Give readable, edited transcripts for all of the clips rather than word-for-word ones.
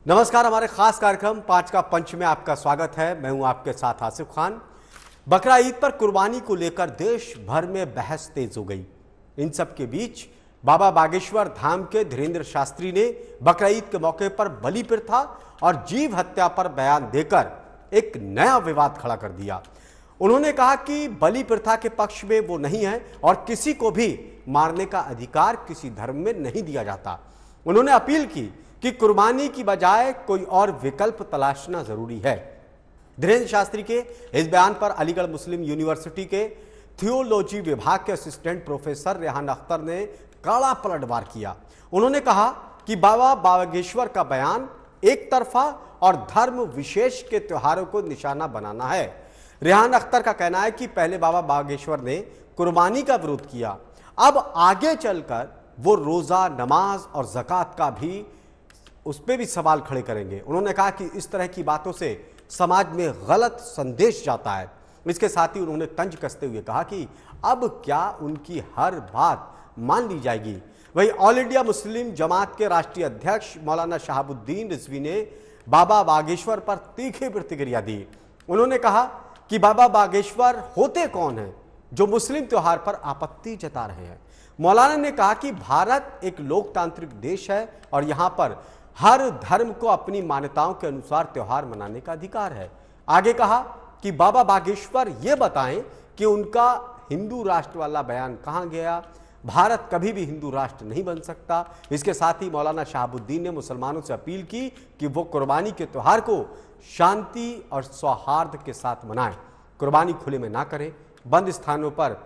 नमस्कार, हमारे खास कार्यक्रम 5 का पंच में आपका स्वागत है। मैं हूं आपके साथ आसिफ खान। बकरा ईद पर कुर्बानी को लेकर देश भर में बहस तेज हो गई। इन सब के बीच बाबा बागेश्वर धाम के धीरेन्द्र शास्त्री ने बकरा ईद के मौके पर बलि प्रथा और जीव हत्या पर बयान देकर एक नया विवाद खड़ा कर दिया। उन्होंने कहा कि बलि प्रथा के पक्ष में वो नहीं है और किसी को भी मारने का अधिकार किसी धर्म में नहीं दिया जाता। उन्होंने अपील की कि कुर्बानी की बजाय कोई और विकल्प तलाशना जरूरी है। धीरेन्द्र शास्त्री के इस बयान पर अलीगढ़ मुस्लिम यूनिवर्सिटी के थियोलॉजी विभाग के असिस्टेंट प्रोफेसर रेहान अख्तर ने कड़ा पलटवार किया। उन्होंने कहा कि बाबा बागेश्वर का बयान एक तरफा और धर्म विशेष के त्योहारों को निशाना बनाना है। रेहान अख्तर का कहना है कि पहले बाबा बागेश्वर ने कुर्बानी का विरोध किया, अब आगे चलकर वो रोजा, नमाज और ज़कात का भी उस पर भी सवाल खड़े करेंगे। उन्होंने कहा कि इस तरह की बातों से समाज में गलत संदेश जाता है। इसके साथ ही उन्होंने तंज कसते हुए कहा कि अब क्या उनकी हर बात मान ली जाएगी। वहीं ऑल इंडिया मुस्लिम जमात के राष्ट्रीय अध्यक्ष मौलाना शहाबुद्दीन रिजवी ने बाबा बागेश्वर पर तीखी प्रतिक्रिया दी। उन्होंने कहा कि बाबा बागेश्वर होते कौन हैं जो मुस्लिम त्योहार पर आपत्ति जता रहे हैं। मौलाना ने कहा कि भारत एक लोकतांत्रिक देश है और यहां पर हर धर्म को अपनी मान्यताओं के अनुसार त्योहार मनाने का अधिकार है। आगे कहा कि बाबा बागेश्वर ये बताएं कि उनका हिंदू राष्ट्र वाला बयान कहां गया। भारत कभी भी हिंदू राष्ट्र नहीं बन सकता। इसके साथ ही मौलाना शहाबुद्दीन ने मुसलमानों से अपील की कि वो कुर्बानी के त्योहार को शांति और सौहार्द के साथ मनाएं। कुर्बानी खुले में ना करें, बंद स्थानों पर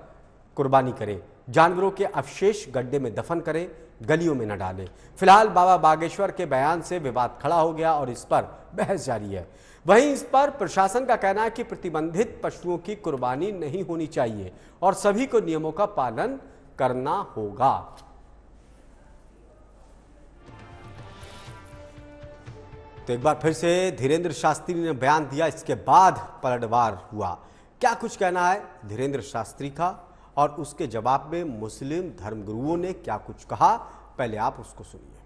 कुर्बानी करें, जानवरों के अवशेष गड्ढे में दफन करें, गलियों में न डालें। फिलहाल बाबा बागेश्वर के बयान से विवाद खड़ा हो गया और इस पर बहस जारी है। वहीं इस पर प्रशासन का कहना है कि प्रतिबंधित पशुओं की कुर्बानी नहीं होनी चाहिए और सभी को नियमों का पालन करना होगा। तो एक बार फिर से धीरेन्द्र शास्त्री ने बयान दिया, इसके बाद पलटवार हुआ। क्या कुछ कहना है धीरेन्द्र शास्त्री का और उसके जवाब में मुस्लिम धर्मगुरुओं ने क्या कुछ कहा, पहले आप उसको सुनिए।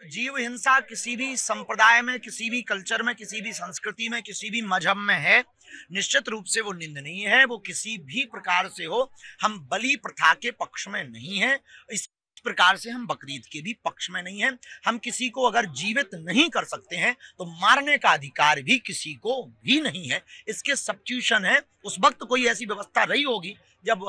जीव हिंसा किसी भी संप्रदाय में, किसी भी कल्चर में, किसी भी संस्कृति में, किसी भी मजहब में है, निश्चित रूप से वो निंदनीय है। वो किसी भी प्रकार से हो, हम बलि प्रथा के पक्ष में नहीं है। इस प्रकार से हम बकरीद के भी पक्ष में नहीं है। हम किसी को अगर जीवित नहीं कर सकते हैं तो मारने का अधिकार भी किसी को भी नहीं है। इसके सब्स्टिट्यूशन है, उस वक्त कोई ऐसी व्यवस्था रही होगी जब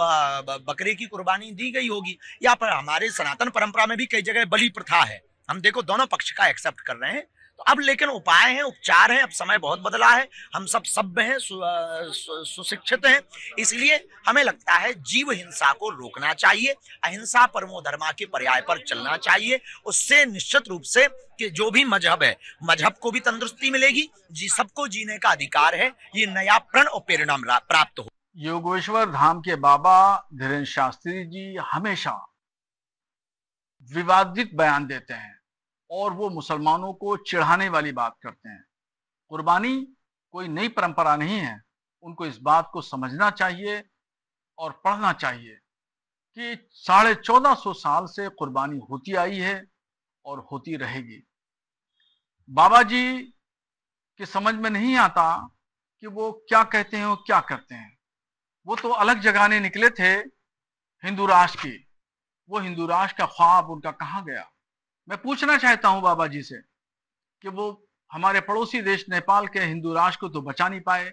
बकरे की कुर्बानी दी गई होगी, या पर हमारे सनातन परंपरा में भी कई जगह बलि प्रथा है। हम देखो दोनों पक्ष का एक्सेप्ट कर रहे हैं। तो अब लेकिन उपाय हैं, उपचार हैं। अब समय बहुत बदला है, हम सब सभ्य हैं, सुशिक्षित हैं। इसलिए हमें लगता है जीव हिंसा को रोकना चाहिए, अहिंसा परमो धर्मा के पर्याय पर चलना चाहिए। उससे निश्चित रूप से कि जो भी मजहब है, मजहब को भी तंदुरुस्ती मिलेगी, सबको जीने का अधिकार है, ये नया प्रण और प्रेरणा प्राप्त हो। योगेश्वर धाम के बाबा धीरेन्द्र शास्त्री जी हमेशा विवादित बयान देते हैं और वो मुसलमानों को चिढ़ाने वाली बात करते हैं। कुर्बानी कोई नई परंपरा नहीं है। उनको इस बात को समझना चाहिए और पढ़ना चाहिए कि 1450 साल से कुर्बानी होती आई है और होती रहेगी। बाबा जी की समझ में नहीं आता कि वो क्या कहते हैं और क्या करते हैं। वो तो अलग जगाने निकले थे हिंदू राष्ट्र की। वो हिंदू राष्ट्र का ख्वाब उनका कहाँ गया? मैं पूछना चाहता हूं बाबा जी से कि वो हमारे पड़ोसी देश नेपाल के हिंदू राष्ट्र को तो बचा नहीं पाए।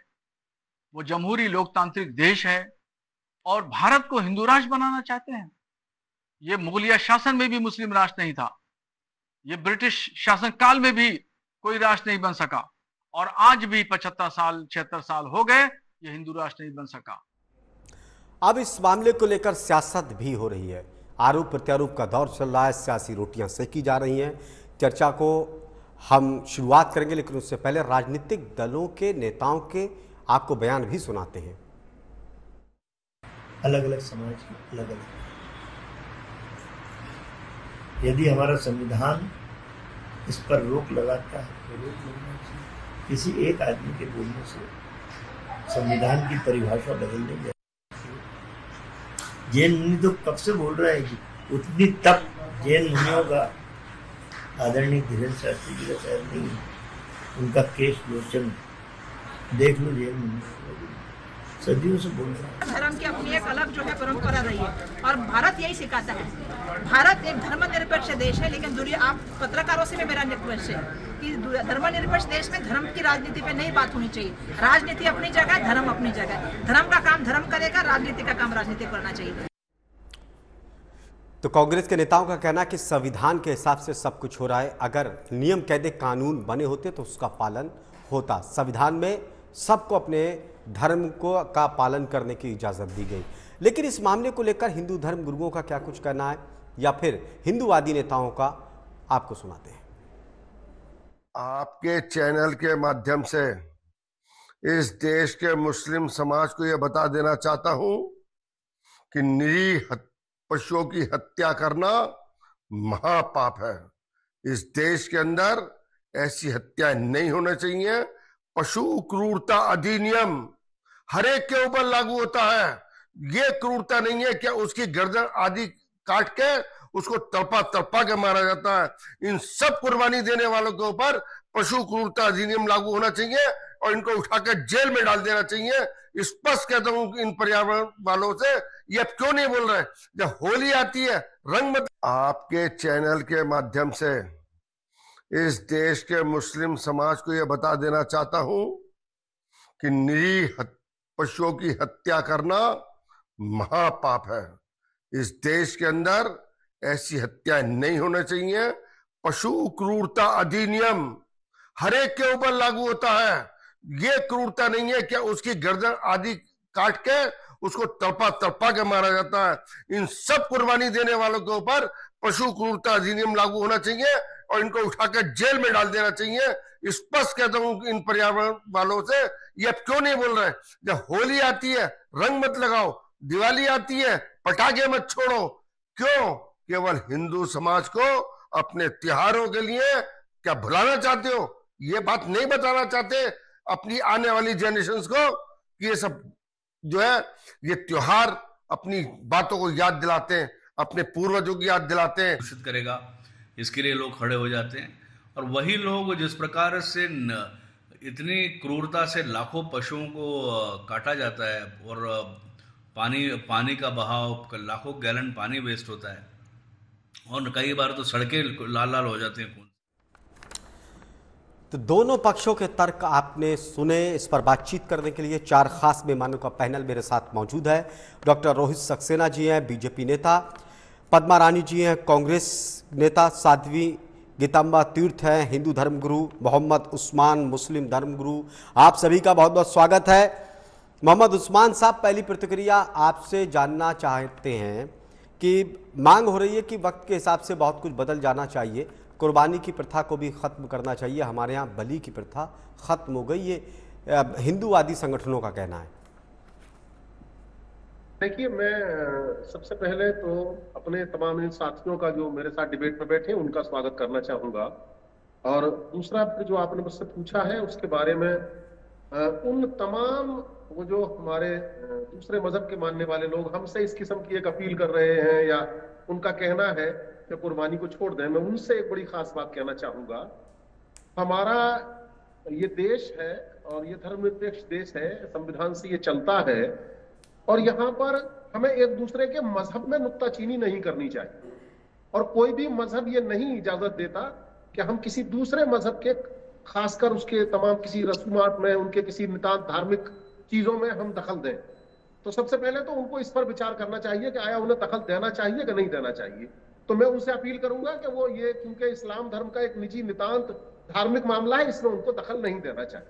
वो जमहूरी लोकतांत्रिक देश है और भारत को हिंदू राष्ट्र बनाना चाहते हैं। ये मुगलिया शासन में भी मुस्लिम राष्ट्र नहीं था। ये ब्रिटिश शासन काल में भी कोई राष्ट्र नहीं बन सका और आज भी 75 साल 76 साल हो गए, ये हिंदू राष्ट्र नहीं बन सका। अब इस मामले को लेकर सियासत भी हो रही है। आरोप प्रत्यारोप का दौर चल रहा है, सियासी रोटियां सेकी जा रही हैं। चर्चा को हम शुरुआत करेंगे, लेकिन उससे पहले राजनीतिक दलों के नेताओं के आपको बयान भी सुनाते हैं। अलग अलग समाज के अलग अलग, यदि हमारा संविधान इस पर रोक लगाता है तो रोक लगना चाहिए। किसी एक आदमी के बोलने से संविधान की परिभाषा बदलने जाए। जैन मुनि तो कब से बोल रहे हैं कि उतनी तक जैन मुनियों का आदरणीय धीरेन्द्र शास्त्री जी का शायद नहीं है, उनका केश लोचन देख लो जेल में, सदियों से बोल रहा है। धर्म की अपनी एक अलग जो है परंपरा रही है और भारत यही सिखाता है। भारत एक धर्मनिरपेक्ष देश है, लेकिन दुनिया, आप पत्रकारों से भी मेरा रिक्वेस्ट है कि धर्मनिरपेक्ष देश में धर्म की राजनीति पे नहीं बात होनी चाहिए। राजनीति अपनी जगह, धर्म अपनी जगह। धर्म का काम धर्म करेगा, राजनीति का काम राजनीति करना चाहिए। तो कांग्रेस के नेताओं का कहना है कि संविधान के हिसाब से सब कुछ हो रहा है। अगर नियम कायदे कानून बने होते तो उसका पालन होता। संविधान में सबको अपने धर्म को का पालन करने की इजाजत दी गई। लेकिन इस मामले को लेकर हिंदू धर्म गुरुओं का क्या कुछ कहना है, या फिर हिंदूवादी नेताओं का, आपको सुनाते हैं। आपके चैनल के माध्यम से इस देश के मुस्लिम समाज को यह बता देना चाहता हूं कि निरीह पशुओं की हत्या करना महापाप है। इस देश के अंदर ऐसी हत्या नहीं होनी चाहिए। पशु क्रूरता अधिनियम हर एक के ऊपर लागू होता है। ये क्रूरता नहीं है कि उसकी गर्दन आदि काट के उसको तड़पा के मारा जाता है। इन सब कुर्बानी देने वालों के ऊपर पशु क्रूरता अधिनियम लागू होना चाहिए और इनको उठाकर जेल में डाल देना चाहिए। स्पष्ट कहता हूं इन पर्यावरण वालों से, ये अब क्यों नहीं बोल रहे? जब होली आती है रंग मत। आपके चैनल के माध्यम से इस देश के मुस्लिम समाज को यह बता देना चाहता हूं कि निरीह पशुओं की हत्या करना महापाप है। इस देश के अंदर ऐसी हत्या नहीं होनी चाहिए। पशु क्रूरता अधिनियम हर एक के ऊपर लागू होता है। ये क्रूरता नहीं है कि उसकी गर्दन आदि काट के उसको तड़पा के मारा जाता है। इन सब कुर्बानी देने वालों के ऊपर पशु क्रूरता अधिनियम लागू होना चाहिए और इनको उठाकर जेल में डाल देना चाहिए। स्पष्ट कहता हूं इन पर्यावरण वालों से, ये अब क्यों नहीं बोल रहे? जब होली आती है रंग मत लगाओ, दिवाली आती है पटाखे मत छोड़ो। क्यों? केवल हिंदू समाज को अपने त्योहारों के लिए क्या भुलाना चाहते हो? ये बात नहीं बताना चाहते अपनी आने वाली जनरेशंस को कि ये सब जो है ये त्योहार अपनी बातों को याद दिलाते हैं, अपने पूर्वजों की याद दिलाते हैं। घोषित करेगा, इसके लिए लोग खड़े हो जाते हैं। और वही लोग जिस प्रकार से इतनी क्रूरता से लाखों पशुओं को काटा जाता है और पानी का बहाव, लाखों गैलन पानी वेस्ट होता है और कई बार तो सड़कें लाल लाल हो जाती हैं खून। तो दोनों पक्षों के तर्क आपने सुने। इस पर बातचीत करने के लिए 4 खास मेहमानों का पैनल मेरे साथ मौजूद है। डॉक्टर रोहित सक्सेना जी हैं, बीजेपी नेता, पद्मा रानी जी हैं, कांग्रेस नेता, साध्वी गीतांबा तीर्थ हैं, हिंदू धर्मगुरु, मोहम्मद उस्मान, मुस्लिम धर्मगुरु। आप सभी का बहुत बहुत स्वागत है। मोहम्मद उस्मान साहब, पहली प्रतिक्रिया आपसे जानना चाहते हैं कि मांग हो रही है कि वक्त के हिसाब से बहुत कुछ बदल जाना चाहिए, कुर्बानी की प्रथा को भी ख़त्म करना चाहिए, हमारे यहाँ बलि की प्रथा ख़त्म हो गई, ये हिंदूवादी संगठनों का कहना है। देखिए, मैं सबसे पहले तो अपने तमाम इन साथियों का जो मेरे साथ डिबेट में बैठे उनका स्वागत करना चाहूँगा। और दूसरा जो आपने मुझसे पूछा है उसके बारे में उन तमाम वो जो हमारे दूसरे मजहब के मानने वाले लोग हमसे इस किस्म की एक अपील कर रहे हैं या उनका कहना है कि कुर्बानी को छोड़ दें, मैं उनसे एक बड़ी खास बात कहना चाहूँगा। हमारा ये देश है और ये धर्मनिरपेक्ष देश है, संविधान से ये चलता है और यहाँ पर हमें एक दूसरे के मजहब में नुक्ताचीनी नहीं करनी चाहिए और कोई भी मजहब ये नहीं इजाजत देता कि हम किसी दूसरे मजहब के, खासकर उसके तमाम किसी रसूमात में, उनके किसी नितांत धार्मिक चीजों में हम दखल दें। तो सबसे पहले तो उनको इस पर विचार करना चाहिए कि आया उन्हें दखल देना चाहिए कि नहीं देना चाहिए। तो मैं उनसे अपील करूंगा कि वो ये, क्योंकि इस्लाम धर्म का एक निजी नितांत धार्मिक मामला है, इसमें उनको दखल नहीं देना चाहिए।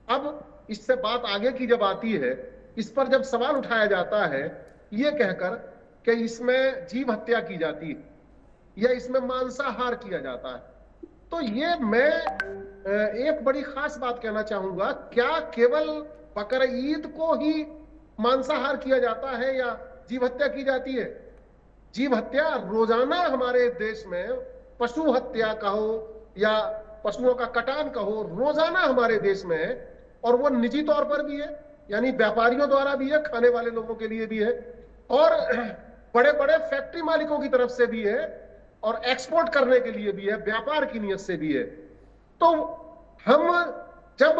अब इससे बात आगे की जब आती है, इस पर जब सवाल उठाया जाता है ये कहकर कि इसमें जीव हत्या की जाती है या इसमें मांसाहार किया जाता है, तो ये मैं एक बड़ी खास बात कहना चाहूंगा। क्या केवल बकर ईद को ही मांसाहार किया जाता है या जीव हत्या की जाती है? जीव हत्या रोजाना हमारे देश में, पशु हत्या कहो या पशुओं का कटान कहो, रोजाना हमारे देश में है और वो निजी तौर पर भी है, यानी व्यापारियों द्वारा भी है, खाने वाले लोगों के लिए भी है और बड़े बड़े फैक्ट्री मालिकों की तरफ से भी है और एक्सपोर्ट करने के लिए भी है, व्यापार की नियत से भी है। तो हम जब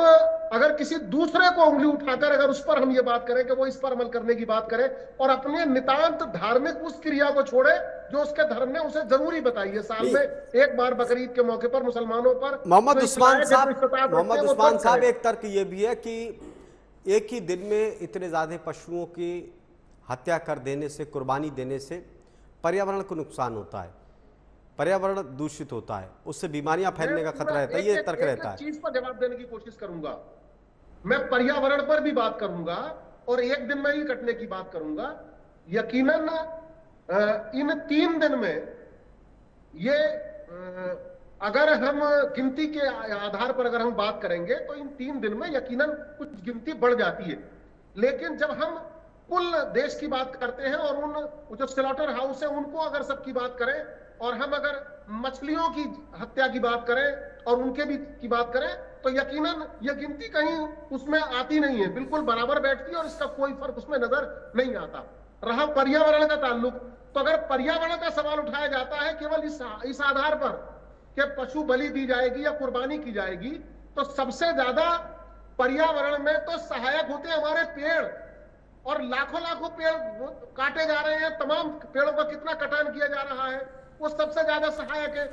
अगर किसी दूसरे को उंगली उठाकर अगर उस पर हम ये बात करें कि वो इस पर अमल करने की बात करे और अपने नितांत धार्मिक उस क्रिया को छोड़े जो उसके धर्म ने उसे जरूरी बताई है, साल में एक बार बकरीद के मौके पर मुसलमानों पर मोहम्मद उस्मान साहब एक तर्क ये भी है कि एक ही दिन में इतने ज्यादा पशुओं की हत्या कर देने से, कुर्बानी देने से पर्यावरण को नुकसान होता है, पर्यावरण दूषित होता है, उससे बीमारियां फैलने का खतरा रहता है, ये तर्क रहता है। चीज पर जवाब देने की कोशिश करूंगा, मैं पर्यावरण पर भी बात करूंगा और एक दिन में ही कटने की बात करूंगा। यकीनन इन 3 दिन में ये अगर हम गिनती के आधार पर अगर हम बात करेंगे तो इन 3 दिन में यकीनन कुछ गिनती बढ़ जाती है, लेकिन जब हम कुल देश की बात करते हैं और उन जो स्लॉटर हाउस है उनको अगर सबकी बात करें और हम अगर मछलियों की हत्या की बात करें और उनके भी की बात करें तो यकीनन यह गिनती कहीं उसमें आती नहीं है, बिल्कुल बराबर बैठती है और इसका कोई फर्क उसमें नजर नहीं आता। रहा पर्यावरण का ताल्लुक, तो अगर पर्यावरण का सवाल उठाया जाता है केवल इस आधार पर कि पशु बलि दी जाएगी या कुर्बानी की जाएगी, तो सबसे ज्यादा पर्यावरण में तो सहायक होते हैं हमारे पेड़, और लाखों लाखों पेड़ काटे जा रहे हैं, तमाम पेड़ों का कितना कटान किया जा रहा है, वो सबसे ज्यादा सहायक है।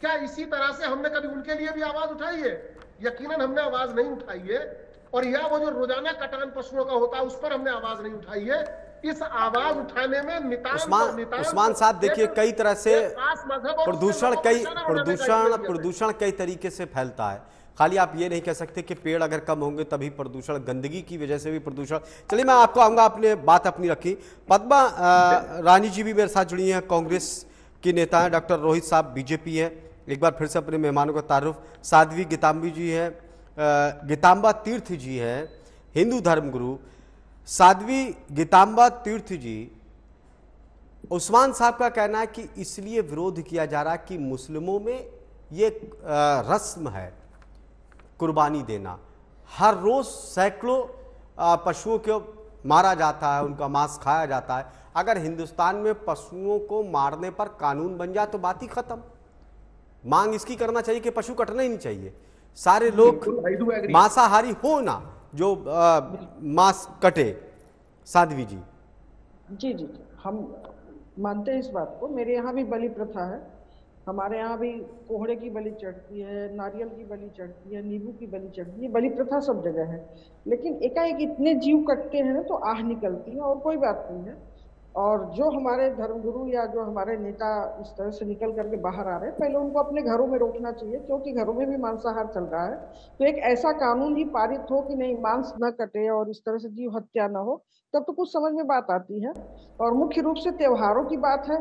क्या इसी तरह से हमने कभी उनके लिए भी आवाज उठाई है? यकीनन हमने आवाज नहीं उठाई है। और या वो जो रोजाना कटान पशुओं का होता है उस पर हमने आवाज नहीं उठाई है। इस आवाज उठाने में उस्मान साहब देखिए, कई तरह से प्रदूषण कई तरीके से फैलता है। खाली आप ये नहीं कह सकते कि पेड़ अगर कम होंगे तभी प्रदूषण, गंदगी की वजह से भी प्रदूषण। चलिए मैं आपको आऊंगा, आपने बात अपनी रखी। पद्मा रानी जी भी मेरे साथ जुड़ी हैं, कांग्रेस की नेता हैं। डॉक्टर रोहित साहब बीजेपी हैं। एक बार फिर से अपने मेहमानों का तारुफ। साध्वी गीतांबी जी हैं, गीतांबा तीर्थ जी हैं, हिंदू धर्मगुरु। साध्वी गीतांबा तीर्थ जी, उस्मान साहब का कहना है कि इसलिए विरोध किया जा रहा है कि मुस्लिमों में ये रस्म है कुर्बानी देना, हर रोज सैकड़ों पशुओं को मारा जाता है, उनका मांस खाया जाता है। अगर हिंदुस्तान में पशुओं को मारने पर कानून बन जाए तो बात ही खत्म। मांग इसकी करना चाहिए कि पशु कटना ही नहीं चाहिए, सारे लोग मांसाहारी हो ना, जो मांस कटे। साध्वी जी। जी जी जी, हम मानते हैं इस बात को। मेरे यहाँ भी बलि प्रथा है, हमारे यहाँ भी कोहड़े की बलि चढ़ती है, नारियल की बलि चढ़ती है, नींबू की बलि चढ़ती है, बलि प्रथा सब जगह है। लेकिन एकाएक इतने जीव कटते हैं ना तो आह निकलती है, और कोई बात नहीं है। और जो हमारे धर्मगुरु या जो हमारे नेता इस तरह से निकल करके बाहर आ रहे हैं, पहले उनको अपने घरों में रोकना चाहिए, क्योंकि घरों में भी मांसाहार चल रहा है। तो एक ऐसा कानून ही पारित हो कि नहीं, मांस न कटे और इस तरह से जीव हत्या न हो, तब तो कुछ समझ में बात आती है। और मुख्य रूप से त्योहारों की बात है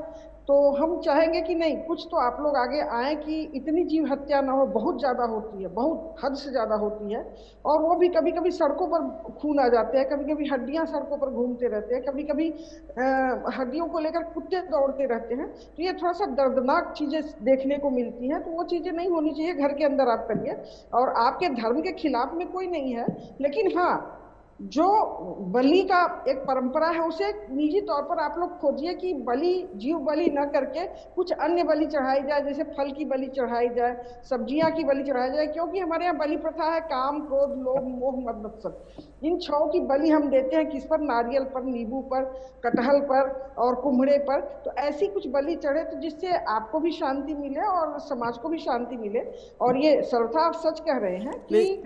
तो हम चाहेंगे कि नहीं, कुछ तो आप लोग आगे आए कि इतनी जीव हत्या ना हो। बहुत ज्यादा होती है, बहुत हद से ज्यादा होती है, और वो भी कभी कभी सड़कों पर खून आ जाते हैं, कभी कभी हड्डियां सड़कों पर घूमते रहते हैं, कभी कभी हड्डियों को लेकर कुत्ते दौड़ते रहते हैं। तो ये थोड़ा सा दर्दनाक चीजें देखने को मिलती हैं, तो वो चीजें नहीं होनी चाहिए। घर के अंदर आप करिए, और आपके धर्म के खिलाफ में कोई नहीं है, लेकिन हाँ, जो बलि का एक परंपरा है उसे निजी तौर पर आप लोग खोजिए कि जीव बलि न करके कुछ अन्य बलि चढ़ाई जाए, जैसे फल की बलि चढ़ाई जाए, सब्जियां की बलि चढ़ाई जाए। क्योंकि हमारे यहाँ बलि प्रथा है काम, क्रोध, लोभ, मोह, मद, मत्सर। इन 6 की बलि हम देते हैं किस पर? नारियल पर, नींबू पर, कटहल पर और कुम्हड़े पर। तो ऐसी कुछ बलि चढ़े तो जिससे आपको भी शांति मिले और समाज को भी शांति मिले। और ये सर्वथा आप सच कह रहे हैं कि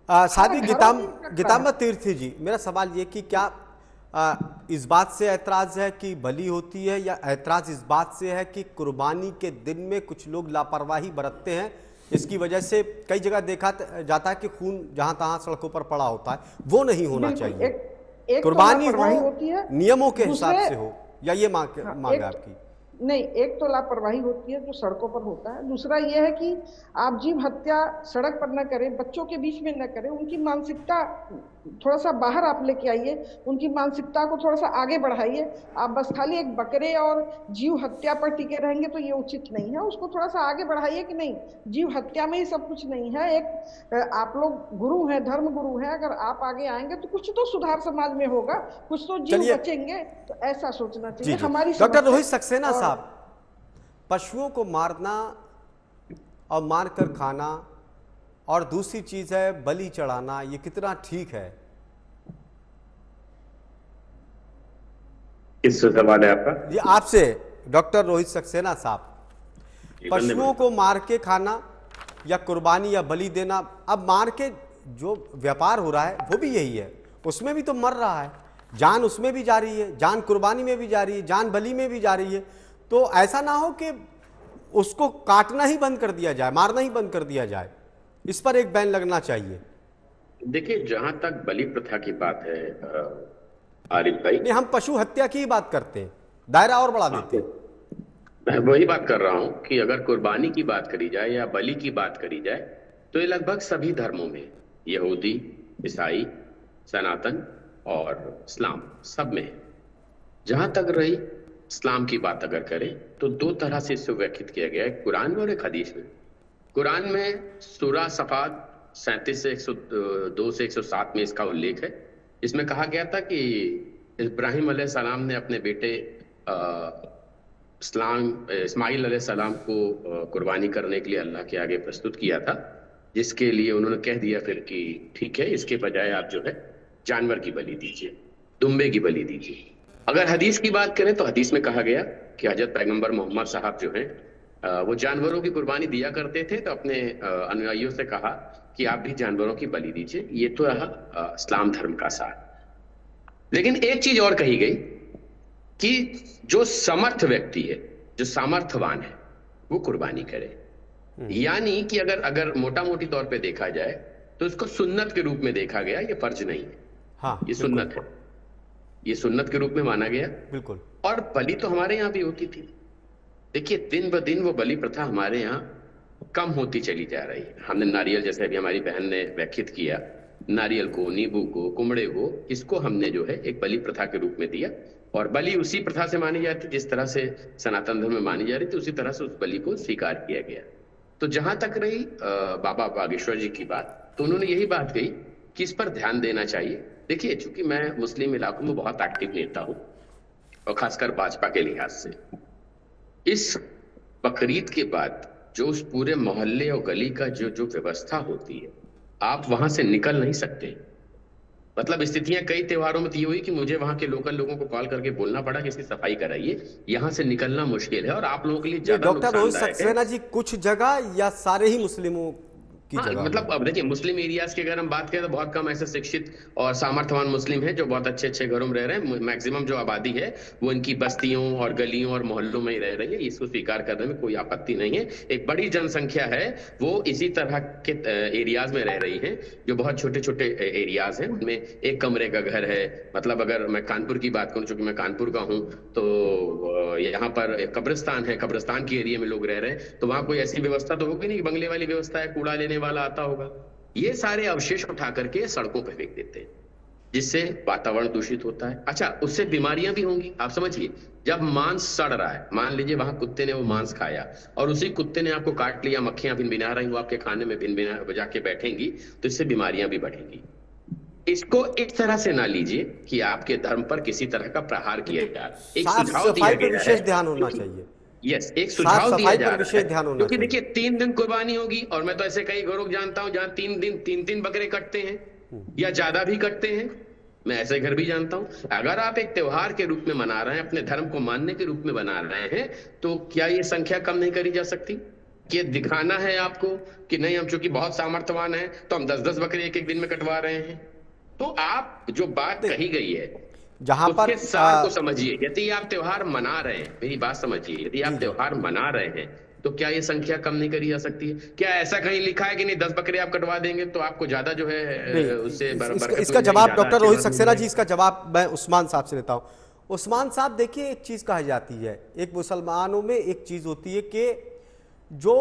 साध्वी गीतांबा तीर्थ जी, मेरा सवाल ये कि क्या इस बात से ऐतराज है कि बलि होती है, या ऐतराज इस बात से है कि कुर्बानी के दिन में कुछ लोग लापरवाही बरतते हैं, इसकी वजह से कई जगह देखा जाता है कि खून जहां तहां सड़कों पर पड़ा होता है, वो नहीं होना चाहिए। कुर्बानी हो, नियमों के हिसाब से हो, या ये मांग है आपकी? नहीं, एक तो लापरवाही होती है जो सड़कों पर होता है, दूसरा यह है कि आप जीव हत्या सड़क पर न करें, बच्चों के बीच में न करें। उनकी मानसिकता थोड़ा सा बाहर आप लेके आइए, उनकी मानसिकता को थोड़ा सा आगे बढ़ाइए। आप बस खाली एक बकरे और जीव हत्या पर टिके रहेंगे तो ये उचित नहीं है। उसको थोड़ा सा आगे बढ़ाइए कि नहीं, जीव हत्या में ही सब कुछ नहीं है। एक आप लोग गुरु हैं, धर्म गुरु हैं, अगर आप आगे आएंगे तो कुछ तो सुधार समाज में होगा, कुछ तो जीव बचेंगे। तो ऐसा सोचना चाहिए। हमारी डॉक्टर रोहित सक्सेना साहब, पशुओं को मारना और मारकर खाना और दूसरी चीज है बलि चढ़ाना, ये कितना ठीक है? किससे सवाल है आपका? ये आपसे डॉक्टर रोहित सक्सेना साहब। पशुओं को मार के खाना या कुर्बानी या बलि देना, अब मार के जो व्यापार हो रहा है वो भी यही है, उसमें भी तो मर रहा है, जान उसमें भी जा रही है, जान कुर्बानी में भी जा रही है, जान बलि में भी जा रही है। तो ऐसा ना हो कि उसको काटना ही बंद कर दिया जाए, मारना ही बंद कर दिया जाए, इस पर एक बैन लगना चाहिए। देखिए, जहां तक बलि प्रथा की बात है आरिफ भाई, नहीं, हम पशु हत्या की ही बात करते हैं, दायरा और बढ़ा देते हैं। मैं वही बात कर रहा हूं कि अगर कुर्बानी की बात करी जाए या बलि की बात करी जाए तो ये लगभग सभी धर्मों में, यहूदी, ईसाई, सनातन और इस्लाम, सब में है। जहां तक रही इस्लाम की बात अगर करें तो दो तरह से इसको व्याख्यात किया गया है, कुरान में और एक हदीस में। कुरान में सूरा सफात 37 से 102 से 107 में इसका उल्लेख है। इसमें कहा गया था कि इब्राहिम अलैहिस्सलाम ने अपने बेटे इस्माइल अलैहिस्सलाम को कुर्बानी करने के लिए अल्लाह के आगे प्रस्तुत किया था, जिसके लिए उन्होंने कह दिया फिर कि ठीक है, इसके बजाय आप जो है जानवर की बलि दीजिए, दुम्बे की बलि दीजिए। अगर हदीस की बात करें तो हदीस में कहा गया कि हजरत पैगंबर मोहम्मद साहब जो हैं वो जानवरों की कुर्बानी दिया करते थे, तो अपने अनुयायियों से कहा कि आप भी जानवरों की बलि दीजिए। ये तो रहा इस्लाम धर्म का सार। लेकिन एक चीज और कही गई कि जो समर्थ व्यक्ति है, जो सामर्थ्यवान है, वो कुर्बानी करे। यानी कि अगर मोटा मोटी तौर पे देखा जाए तो इसको सुन्नत के रूप में देखा गया, ये फर्ज नहीं है। हाँ, ये सुन्नत है, ये सुन्नत के रूप में माना गया। बिल्कुल। और बलि तो हमारे यहाँ भी होती थी। देखिए, दिन ब दिन वो बलि प्रथा हमारे यहाँ कम होती चली जा रही है। हमने नारियल, जैसे अभी हमारी बहन ने व्याख्यात किया, नारियल को, नींबू को, कुमड़े को, इसको हमने जो है एक बलि प्रथा के रूप में दिया। और बलि उसी प्रथा से मानी जाती, जिस तरह से सनातन धर्म में मानी जा रही थी, उसी तरह से उस बलि को स्वीकार किया गया। तो जहां तक रही बाबा बागेश्वर जी की बात, तो उन्होंने यही बात कही कि इस पर ध्यान देना चाहिए। देखिए, चूंकि मैं मुस्लिम इलाकों में बहुत एक्टिव नेता हूं और खासकर भाजपा के लिहाज से, इस बकरीद के बाद जो उस पूरे मोहल्ले और गली का जो व्यवस्था होती है, आप वहां से निकल नहीं सकते। मतलब स्थितियां कई त्योहारों में तो ये हुई कि मुझे वहां के लोकल लोगों को कॉल करके बोलना पड़ा कि इसकी सफाई कराइए, यहां से निकलना मुश्किल है और आप लोगों के लिए ज्यादा डॉक्टर रोहित सक्सेना जी, कुछ जगह या सारे ही मुस्लिमों की जगह? मतलब अब देखिए, मुस्लिम एरियाज की अगर हम बात करें तो बहुत कम ऐसे शिक्षित और सामर्थ्यवान मुस्लिम हैं जो बहुत अच्छे अच्छे घरों में रह रहे हैं। मैक्सिमम जो आबादी है वो इनकी बस्तियों और गलियों और मोहल्लों में ही रह रही है। इसको स्वीकार करने में कोई आपत्ति नहीं है। एक बड़ी जनसंख्या है वो इसी तरह के एरियाज में रह रही है, जो बहुत छोटे छोटे एरियाज हैं, उनमें एक कमरे का घर है। मतलब अगर मैं कानपुर की बात करूं, चूंकि मैं कानपुर का हूं, तो यहाँ पर एक कब्रिस्तान है, कब्रिस्तान के एरिया में लोग रह रहे हैं, तो वहां कोई ऐसी व्यवस्था तो होगी नहीं, बंगले वाली व्यवस्था है, कूड़ा लेने वाला आता होगा। ये सारे अवशेष उठा करके सड़कों पर फेंक देते हैं, जिससे वातावरण दूषित होता है। अच्छा, उससे बीमारियां भी होंगी। आप समझिए, जब मांस सड़ रहा है, मान लीजिए वहां कुत्ते ने वो मांस खाया और उसी कुत्ते ने आपको काट लिया, मक्खियां भिनभिना रही, वो आपके खाने में भिनभिना बजा के बैठेंगी, तो इससे बीमारियां भी बढ़ेंगी। इसको इस तरह से ना लीजिए कि आपके धर्म पर किसी तरह का प्रहार किया जा रहा है। एक सुझाव दिया गया है, विशेष ध्यान होना चाहिए। यस, एक सुझाव दिया जा रहा है, ध्यान क्योंकि देखिए 3 दिन कुर्बानी होगी, और मैं तो ऐसे कई घरों जानता हूं जहां 3 बकरे कटते हैं या ज्यादा भी कटते हैं। मैं ऐसे घर भी जानता हूं। अगर आप एक त्योहार के रूप में मना रहे हैं, अपने धर्म को मानने के रूप में बना रहे हैं, तो क्या ये संख्या कम नहीं करी जा सकती? कि दिखाना है आपको कि नहीं, हम चूंकि बहुत सामर्थ्यवान हैं तो हम 10-10 बकरे एक दिन में कटवा रहे हैं। तो आप जो बात कही गई है जहां पर उसके सार को समझिए। यदि आप त्योहार मना रहे हैं, मेरी बात समझिए, यदि आप त्योहार मना रहे हैं तो क्या ये संख्या कम नहीं करी जा सकती है? क्या ऐसा कहीं लिखा है कि नहीं 10 बकरे आप कटवा देंगे तो आपको ज्यादा जो है उससे इसका जवाब डॉक्टर रोहित सक्सेना जी, इसका जवाब मैं उस्मान साहब से लेता हूं। उस्मान साहब, देखिए, एक चीज कही जाती है, एक मुसलमानों में एक चीज होती है कि जो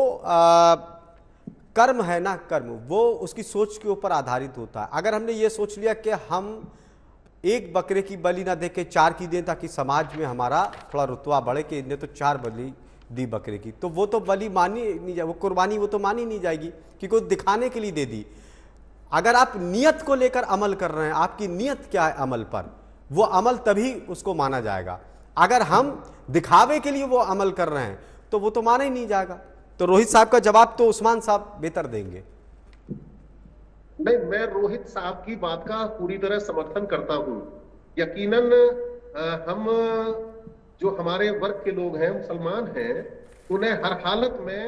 कर्म है ना, कर्म वो उसकी सोच के ऊपर आधारित होता है। अगर हमने ये सोच लिया कि हम एक बकरे की बलि ना दे के 4 की दें ताकि समाज में हमारा थोड़ा रुतबा बढ़े कि इन्हें तो 4 बलि दी बकरे की, तो वो तो बलि मानी नहीं जाए, वो कुर्बानी वो तो मानी नहीं जाएगी क्योंकि दिखाने के लिए दे दी। अगर आप नियत को लेकर अमल कर रहे हैं, आपकी नियत क्या है अमल पर, वो अमल तभी उसको माना जाएगा। अगर हम दिखावे के लिए वो अमल कर रहे हैं तो वो तो माना ही नहीं जाएगा। तो रोहित साहब का जवाब तो उस्मान साहब बेहतर देंगे। नहीं, मैं रोहित साहब की बात का पूरी तरह समर्थन करता हूं। यकीनन हम जो हमारे वर्ग के लोग हैं, मुसलमान हैं, उन्हें हर हालत में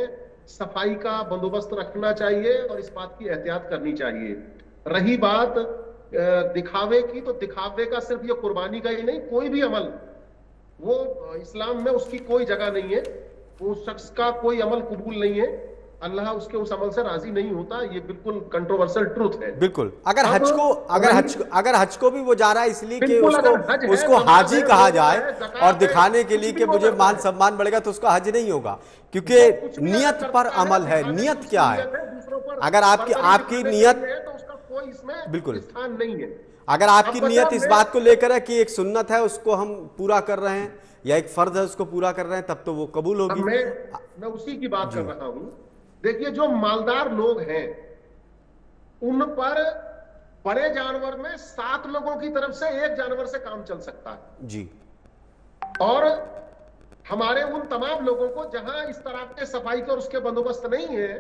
सफाई का बंदोबस्त रखना चाहिए और इस बात की एहतियात करनी चाहिए। रही बात दिखावे की, तो दिखावे का सिर्फ ये कुर्बानी का ही नहीं, कोई भी अमल वो इस्लाम में उसकी कोई जगह नहीं है। उस शख्स का कोई अमल कबूल नहीं है, अल्लाह उसके उस अमल से राजी नहीं होता। ये बिल्कुल कंट्रोवर्शियल ट्रूथ है। बिल्कुल। अगर हज को भी वो जा रहा है इसलिए कि उसको हाजी कहा जाए और दिखाने के लिए कि मुझे मान सम्मान बढ़ेगा, तो उसका हज नहीं होगा, क्योंकि नियत पर अमल है। नियत क्या है? अगर आपकी नियत, तो उसका कोई इसमें बिल्कुल स्थान नहीं है। अगर आपकी नियत इस बात को लेकर है कि एक सुन्नत है उसको हम पूरा कर रहे हैं, या एक फर्ज है उसको पूरा कर रहे हैं, तब तो वो कबूल होगी। मैं उसी की बात कर रहा हूं। देखिए, जो मालदार लोग हैं उन पर बड़े जानवर में 7 लोगों की तरफ से एक जानवर से काम चल सकता है जी। और हमारे उन तमाम लोगों को जहां इस तरह के सफाई के और उसके बंदोबस्त नहीं है,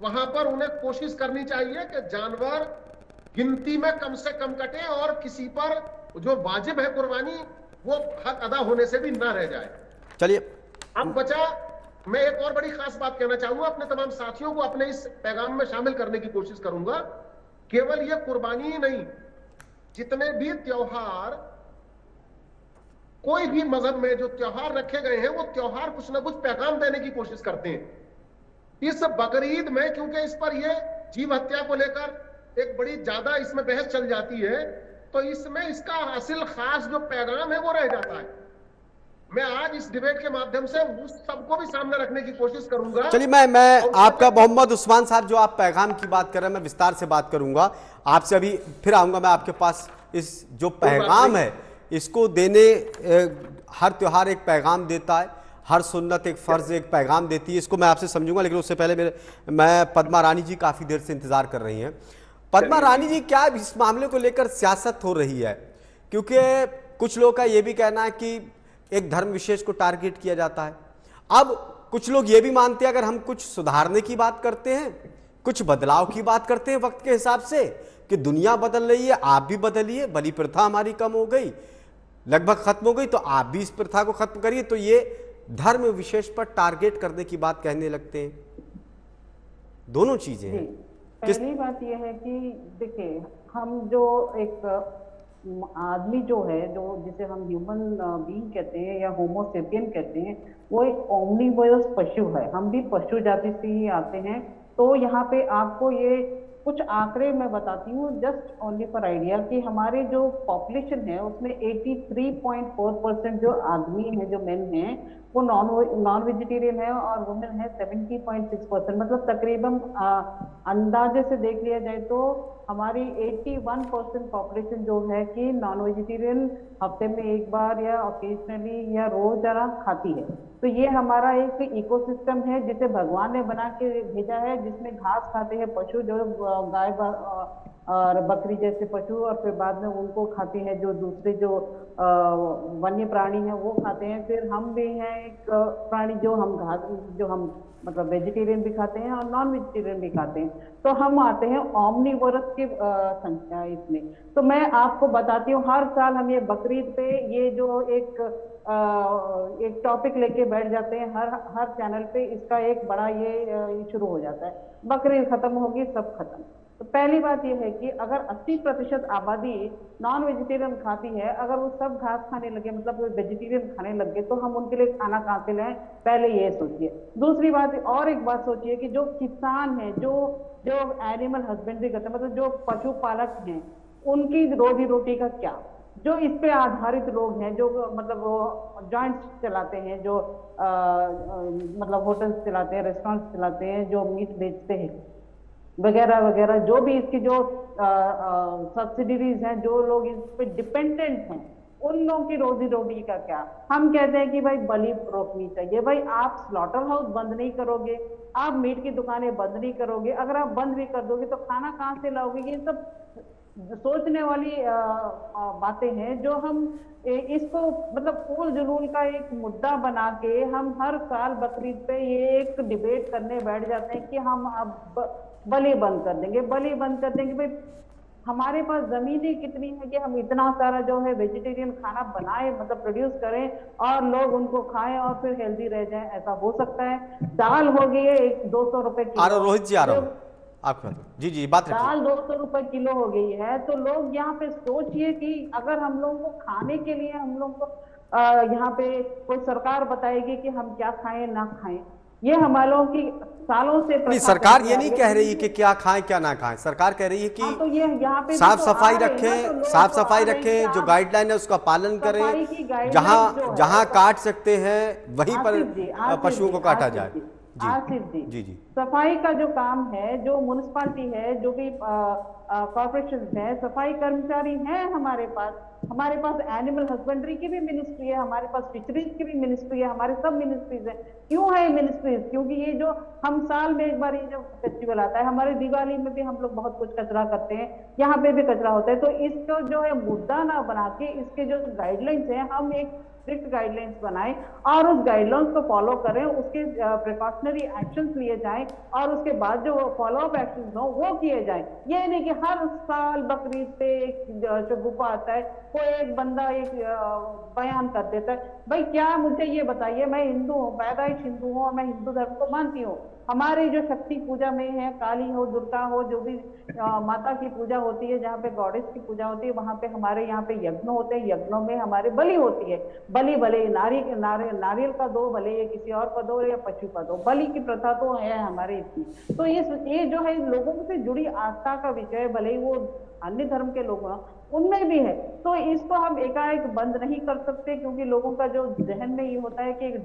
वहां पर उन्हें कोशिश करनी चाहिए कि जानवर गिनती में कम से कम कटे और किसी पर जो वाजिब है कुर्बानी वो हक अदा होने से भी ना रह जाए। चलिए, अब बचा, मैं एक और बड़ी खास बात कहना चाहूंगा, अपने तमाम साथियों को अपने इस पैगाम में शामिल करने की कोशिश करूंगा। केवल यह कुर्बानी ही नहीं, जितने भी त्योहार, कोई भी मजहब में जो त्योहार रखे गए हैं, वो त्योहार कुछ ना कुछ पैगाम देने की कोशिश करते हैं। इस बकरीद में, क्योंकि इस पर यह जीव हत्या को लेकर एक बड़ी ज्यादा इसमें बहस चल जाती है, तो इसमें इसका हासिल खास जो पैगाम है वो रह जाता है। मैं आज इस डिबेट के माध्यम से उस सबको भी सामने रखने की कोशिश करूंगा। चलिए, मैं आपका मोहम्मद उस्मान साहब, जो आप पैगाम की बात कर रहे हैं, मैं विस्तार से बात करूंगा आपसे, अभी फिर आऊंगा मैं आपके पास। इस जो पैगाम है इसको देने, हर त्योहार एक पैगाम देता है, हर सुन्नत एक फर्ज एक पैगाम देती है, इसको मैं आपसे समझूंगा। लेकिन उससे पहले मैं पद्मा रानी जी काफी देर से इंतजार कर रही हैं। पद्मा रानी जी, क्या इस मामले को लेकर सियासत हो रही है? क्योंकि कुछ लोगों का यह भी कहना है कि एक धर्म विशेष को टारगेट किया जाता है। अब कुछ लोग ये भी मानते हैं, अगर हम कुछ सुधारने की बात करते हैं, कुछ बदलाव की बात करते हैं वक्त के हिसाब से, कि दुनिया बदल रही है, आप भी बदलिए, बलि प्रथा हमारी कम हो गई, लगभग खत्म हो गई, तो आप भी इस प्रथा को खत्म करिए, तो ये धर्म विशेष पर टारगेट करने की बात कहने लगते हैं। दोनों चीजें हैं। पहली बात यह है कि देखिए, हम जो एक आदमी जो है, जो जिसे हम ह्यूमन बीइंग कहते हैं या होमो सेपियन कहते हैं, वो एक ओमनिवोरस पशु है। हम भी पशु जाति से ही आते हैं। तो यहाँ पे आपको ये कुछ आंकड़े मैं बताती हूँ, जस्ट ओनली फॉर आइडिया, कि हमारे जो पॉपुलेशन है उसमें 83.4% जो आदमी हैं, जो मेन हैं, वो नॉन वेजिटेरियन है और वुमेन है 70.6%। मतलब तकरीबन अंदाजे से देख लिया जाए तो हमारी 81% पॉपुलेशन जो है कि नॉन वेजिटेरियन हफ्ते में एक बार या ओकेजनली या रोजाना खाती है। तो ये हमारा एक इकोसिस्टम है जिसे भगवान ने बना के भेजा है, जिसमें घास खाते हैं पशु, जो गाय और बकरी जैसे पशु, और फिर बाद में उनको खाते हैं जो दूसरे जो वन्य प्राणी हैं वो खाते हैं। फिर हम भी हैं एक प्राणी जो हम घास, जो हम मतलब वेजिटेरियन भी खाते हैं और नॉन वेजिटेरियन भी खाते हैं। तो हम आते हैं ओमनिवोरस की संख्या इसमें। तो मैं आपको बताती हूँ, हर साल हम ये बकरीद पे ये जो एक टॉपिक लेके बैठ जाते हैं हर चैनल पे, इसका एक बड़ा ये शुरू हो जाता है, बकरीद खत्म होगी सब खत्म। तो पहली बात यह है कि अगर 80% आबादी नॉन वेजिटेरियन खाती है, अगर वो सब घास खाने लगे, मतलब वेजिटेरियन खाने लगे, तो हम उनके लिए खाना कहाँ से लाएं, पहले ये सोचिए। दूसरी बात, और एक बात सोचिए कि जो किसान है, जो एनिमल हस्बेंड्री करते हैं, मतलब जो पशुपालक हैं, उनकी रोजी रोटी का क्या? जो इस पे आधारित लोग हैं, जो मतलब वो जॉइंट्स चलाते हैं, जो मतलब होटल्स चलाते हैं, रेस्टोरेंट्स चलाते हैं, जो मीट बेचते हैं वगैरह वगैरह, जो भी इसकी जो सब्सिडीज हैं, जो लोग इस पे डिपेंडेंट हैं, उन लोगों की रोजी रोटी का क्या? हम कहते हैं कि भाई बलि रोकनी चाहिए। भाई आप स्लॉटर हाउस बंद नहीं करोगे, आप मीट की दुकानें बंद नहीं करोगे, अगर आप बंद भी कर दोगे तो खाना कहाँ से लाओगे? ये सब सोचने वाली बातें हैं जो हम इसको मतलब फूल जुलूल का एक मुद्दा बना के हम हर साल बकरीद पे ये एक डिबेट करने बैठ जाते हैं कि हम अब बलि बंद कर देंगे, बलि बंद कर देंगे। भाई हमारे पास जमीनें कितनी है कि हम इतना सारा जो है वेजिटेरियन खाना बनाए, मतलब प्रोड्यूस करें और लोग उनको खाएं और फिर हेल्दी रह जाएं? ऐसा हो सकता है? दाल हो गई है 200 रुपए किलो। रोहित जी आ रहा हूं आपका। जी बात रखिए। दाल 200 रुपए किलो हो गई है, तो लोग यहाँ पे सोचिए कि अगर हम लोगों को खाने के लिए हम लोग को यहाँ पे कोई सरकार बताएगी कि हम क्या खाएं ना खाएं, ये हमारे लोगों की सालों से नहीं, सरकार ये नहीं कह रही कि क्या खाएं क्या ना खाएं। सरकार कह रही है कि तो ये यहाँ पे साफ सफाई रखें, साफ सफाई रखें, जो गाइडलाइन है उसका पालन करें, जहां काट सकते हैं वहीं पर पशुओं को काटा जाए। आसिफ जी, सफाई का जो काम है, जो म्युनिसिपालिटी है, जो भी कॉर्पोरेशन है, सफाई कर्मचारी हैं हमारे पास एनिमल हस्बेंड्री की भी मिनिस्ट्री है, हमारे पास फिशरीज की भी मिनिस्ट्री है, हमारे सब मिनिस्ट्रीज है। क्यों है मिनिस्ट्रीज? क्योंकि ये जो हम साल में एक बार ये जो फेस्टिवल आता है, हमारे दिवाली में भी हम लोग बहुत कुछ कचरा करते हैं, यहाँ पे भी कचरा होता है। तो इसको जो है मुद्दा ना बना के इसके जो गाइडलाइंस है, हम एक स्ट्रिक्ट गाइडलाइंस बनाएं और उस गाइडलाइंस को फॉलो करें, उसके प्रिकॉशनरी एक्शंस लिए जाएं और उसके बाद जो फॉलो अप एक्शंस हो वो किए जाएं। ये नहीं कि हर साल बकरीद पे एक शगुफा आता है, कोई एक बंदा एक बयान कर देता है। भाई क्या, मुझे ये बताइए, मैं हिंदू हूँ, पैदाइश हिंदू हूँ और मैं हिंदू धर्म को मानती हूँ। हमारी जो शक्ति पूजा में है, काली हो, दुर्गा हो, जो भी माता की पूजा होती है, जहाँ पे गॉडेस की पूजा होती है, वहां पे हमारे यहाँ पे यज्ञ होते हैं, यज्ञों में हमारे बलि होती है। बलि भले नारियल का दो, भले ये किसी और का दो या पशु का दो, बलि की प्रथा तो है हमारे इतनी। तो ये जो है लोगों से जुड़ी आस्था का विषय, भले ही वो अन्य धर्म के लोग हों, उनमें भी है। तो इसको हम एकाएक बंद नहीं कर सकते, क्योंकि लोगों का जो जहन में ये होता है कि एक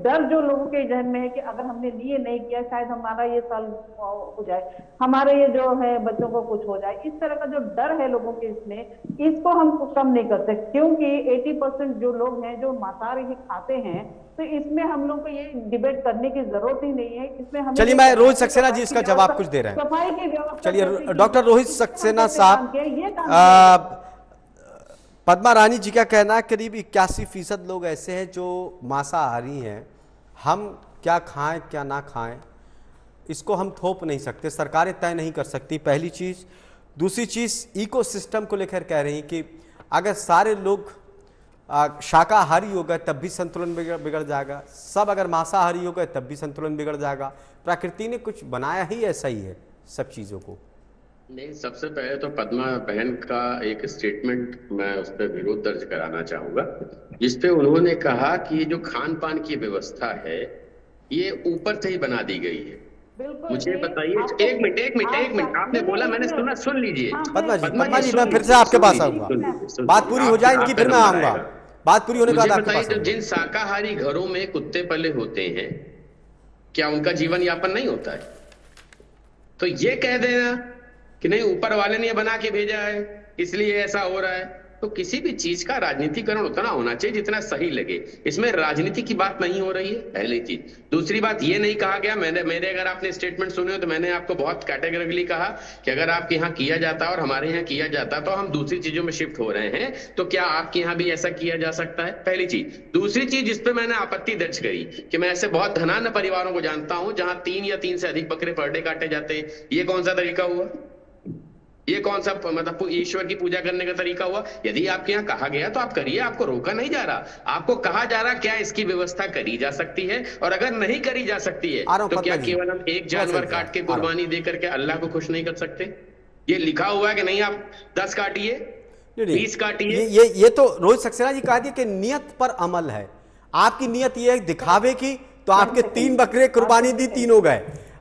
डर जो लोगों के जहन में है कि अगर हमने ये नहीं किया शायद हमारा ये साल हो जाए, हमारे ये जो है बच्चों को कुछ हो जाए। इस तरह का जो डर है लोगों के इसमें, इसको हम कम नहीं कर सकते, क्योंकि 80% जो लोग हैं जो मांसाहारी ही खाते हैं। तो इसमें हम लोग को ये डिबेट करने की जरूरत ही नहीं है। इसमें हम चलिए, मैं रोहित सक्सेना जी इसका जवाब कुछ दे रहे हैं। सफाई की व्यवस्था, चलिए डॉक्टर रोहित सक्सेना साहब, पद्मा रानी जी का कहना है करीब 81% लोग ऐसे हैं जो मांसाहारी हैं। हम क्या खाएं क्या ना खाएं इसको हम थोप नहीं सकते, सरकारें तय नहीं कर सकती, पहली चीज़। दूसरी चीज़, इकोसिस्टम को लेकर कह रही हैं कि अगर सारे लोग शाकाहारी हो गए तब भी संतुलन बिगड़ जाएगा, सब अगर मांसाहारी हो गए तब भी संतुलन बिगड़ जाएगा। प्रकृति ने कुछ बनाया ही ऐसा ही है सब चीज़ों को। नहीं, सबसे पहले तो पद्मा बहन का एक स्टेटमेंट मैं उस पर विरोध दर्ज कराना चाहूंगा, जिसपे उन्होंने कहा कि जो खान पान की व्यवस्था है ये ऊपर से ही बना दी गई है। मुझे बताइए, एक मिनट, आपने बोला, मैंने सुना, सुन लीजिए। पद्मा जी मैं फिर से आपके पास आऊंगा, बात पूरी हो जाए इनकी, फिर मैं आऊंगा। बात पूरी होने के बाद आपके पास। जो जिन शाकाहारी घरों में कुत्ते पले होते हैं, क्या उनका जीवन यापन नहीं होता है? तो ये कह देना कि नहीं ऊपर वाले ने बना के भेजा है इसलिए ऐसा हो रहा है, तो किसी भी चीज का राजनीतिकरण उतना होना चाहिए जितना सही लगे। इसमें राजनीति की बात नहीं हो रही है, पहली चीज। दूसरी बात, ये नहीं कहा गया, मेरे अगर आपने स्टेटमेंट सुने हो तो मैंने आपको बहुत कैटेगरिकली कहा कि अगर आपके यहाँ किया जाता और हमारे यहाँ किया जाता तो हम दूसरी चीजों में शिफ्ट हो रहे हैं, तो क्या आपके यहाँ भी ऐसा किया जा सकता है? पहली चीज। दूसरी चीज जिसपे मैंने आपत्ति दर्ज करी कि मैं ऐसे बहुत धनाढ्य परिवारों को जानता हूं जहां 3 या 3 से अधिक बकरे पर डे काटे जाते हैं। ये कौन सा तरीका हुआ? ये कौन सा मतलब ईश्वर की पूजा करने का तरीका हुआ? यदि आपके यहाँ कहा गया तो आप करिए, आपको रोका नहीं जा रहा। आपको कहा जा रहा क्या इसकी व्यवस्था करी जा सकती है, और अगर नहीं करी जा सकती है तो क्या केवल हम एक जानवर काट के कुर्बानी दे करके अल्लाह को खुश नहीं कर सकते? ये लिखा हुआ है कि नहीं आप 10 काटिए, 20 काटिए। ये तो रोहित सक्सेना जी कहा कि नियत पर अमल है। आपकी नियत ये है दिखावे की, तो आपके 3 बकरे कुर्बानी दी, 3 हो गए।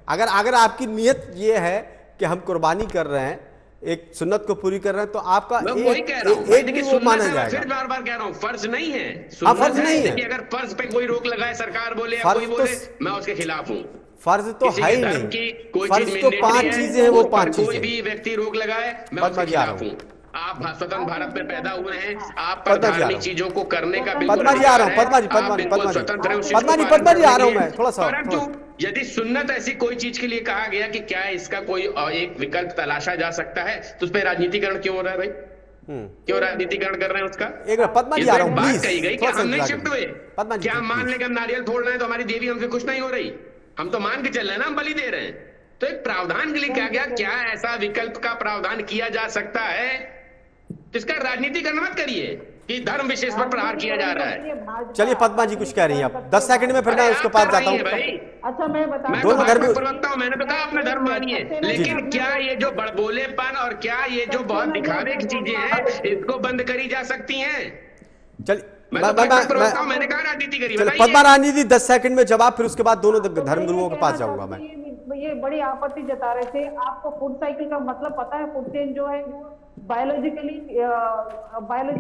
अगर आपकी नियत ये है कि हम कुर्बानी कर रहे हैं, एक सुन्नत को पूरी कर रहे हैं, तो आपका एक भी वो माना जाएगा। फिर बार बार कह रहा हूँ, फर्ज नहीं है, फर्ज नहीं है। अगर फर्ज पे कोई रोक लगाए, सरकार बोले या कोई बोले, मैं उसके खिलाफ हूँ। फर्ज तो है ही नहीं, फर्ज तो 5 चीजें हैं, वो 5 चीजें। कोई भी व्यक्ति रोक लगाए, मैं उसके खिलाफ हूँ। आप स्वतंत्र भारत में पैदा हुए हैं, आप पर पद्मा जी आ रहा धार्मिक हूं। चीजों को करने का बिल्कुल पद्मा जी आ रहा हूं, अधिकार पद्मा जी, है, पद्मा आप जी, बिल्कुल पद्मा जी, स्वतंत्र हैं उस चीज को पद्मा जी, पालन पद्मा जी आ करने रहा हूं के मैं, लिए। थोड़ा सा परंतु यदि सुन्नत ऐसी कोई चीज के लिए कहा गया कि क्या इसका कोई एक विकल्प तलाशा जा सकता है, तो उस पर राजनीतिकरण क्यों हो रहा है भाई? क्यों राजनीतिकरण कर रहे हैं उसका? एक बार पद्मा जी ये आ तो रहा एक हूं, बात प्लीज कही गई कि थोड़ा सा हम नहीं इंतजार शिफ्ट करिए। हुए। पद्मा जी क्या हम मान प्लीज। लेकर नारियल फोड़ रहे हैं तो हमारी देवी हमसे खुश नहीं हो रही? हम तो मान के चल रहे हैं ना, हम बलि दे रहे हैं। तो एक प्रावधान के लिए कहा गया, क्या ऐसा विकल्प का प्रावधान किया जा सकता है? इसका राजनीतिकरण मत करिए कि धर्म विशेष पर प्रहार किया जा रहा है। चलिए पद्मा जी कुछ कह रही हैं, अब 10 सेकंड में फिर मैं उसके पास जाता हूं। अच्छा मैं बता मैं दोनों तो धर्म भाजपा प्रवक्ता हूं, मैंने तो कहा अपना धर्म मानिए, लेकिन क्या ये जो बड़बोलेपन और क्या ये जो बहुत दिखावे की चीजें हैं, इसको बंद करी जा सकती हैं? चलिए मैं तो भाजपा प्रवक्ता हूं, मैंने कहा राजनीति करी, चलिए बताइए। पद्मा राजनीति 10 सेकंड में जवाब, फिर उसके बाद दोनों धर्मगुरुओं के पास जाऊंगा मैं। ये बड़ी आपत्ति जता रहे थे। आपको फूड साइकिल का मतलब पता है? फूड चेन जो है वो बायोलॉजी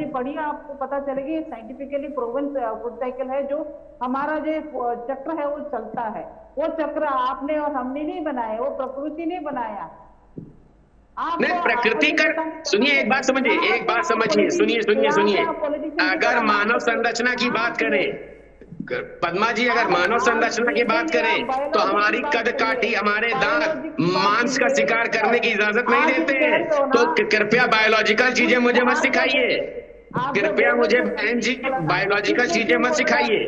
पढ़िए, आपको पता चलेगी। साइंटिफिकली प्रूवन फूड साइकिल है, जो हमारा जो चक्र है वो चलता है। वो चक्र आपने और हमने नहीं बनाया, वो प्रकृति ने बनाया। नहीं, प्रकृति का सुनिए, एक बात समझिए, सुनिए। अगर मानव संरचना की बात करें, पद्मा जी, अगर मानव संरचना की बात करें तो हमारी कद काठी, हमारे दांत मांस का शिकार करने की इजाजत नहीं देते हैं। तो कृपया बायोलॉजिकल चीजें मुझे मत सिखाइए, कृपया मुझे बहन जी बायोलॉजिकल चीजें मत सिखाइए।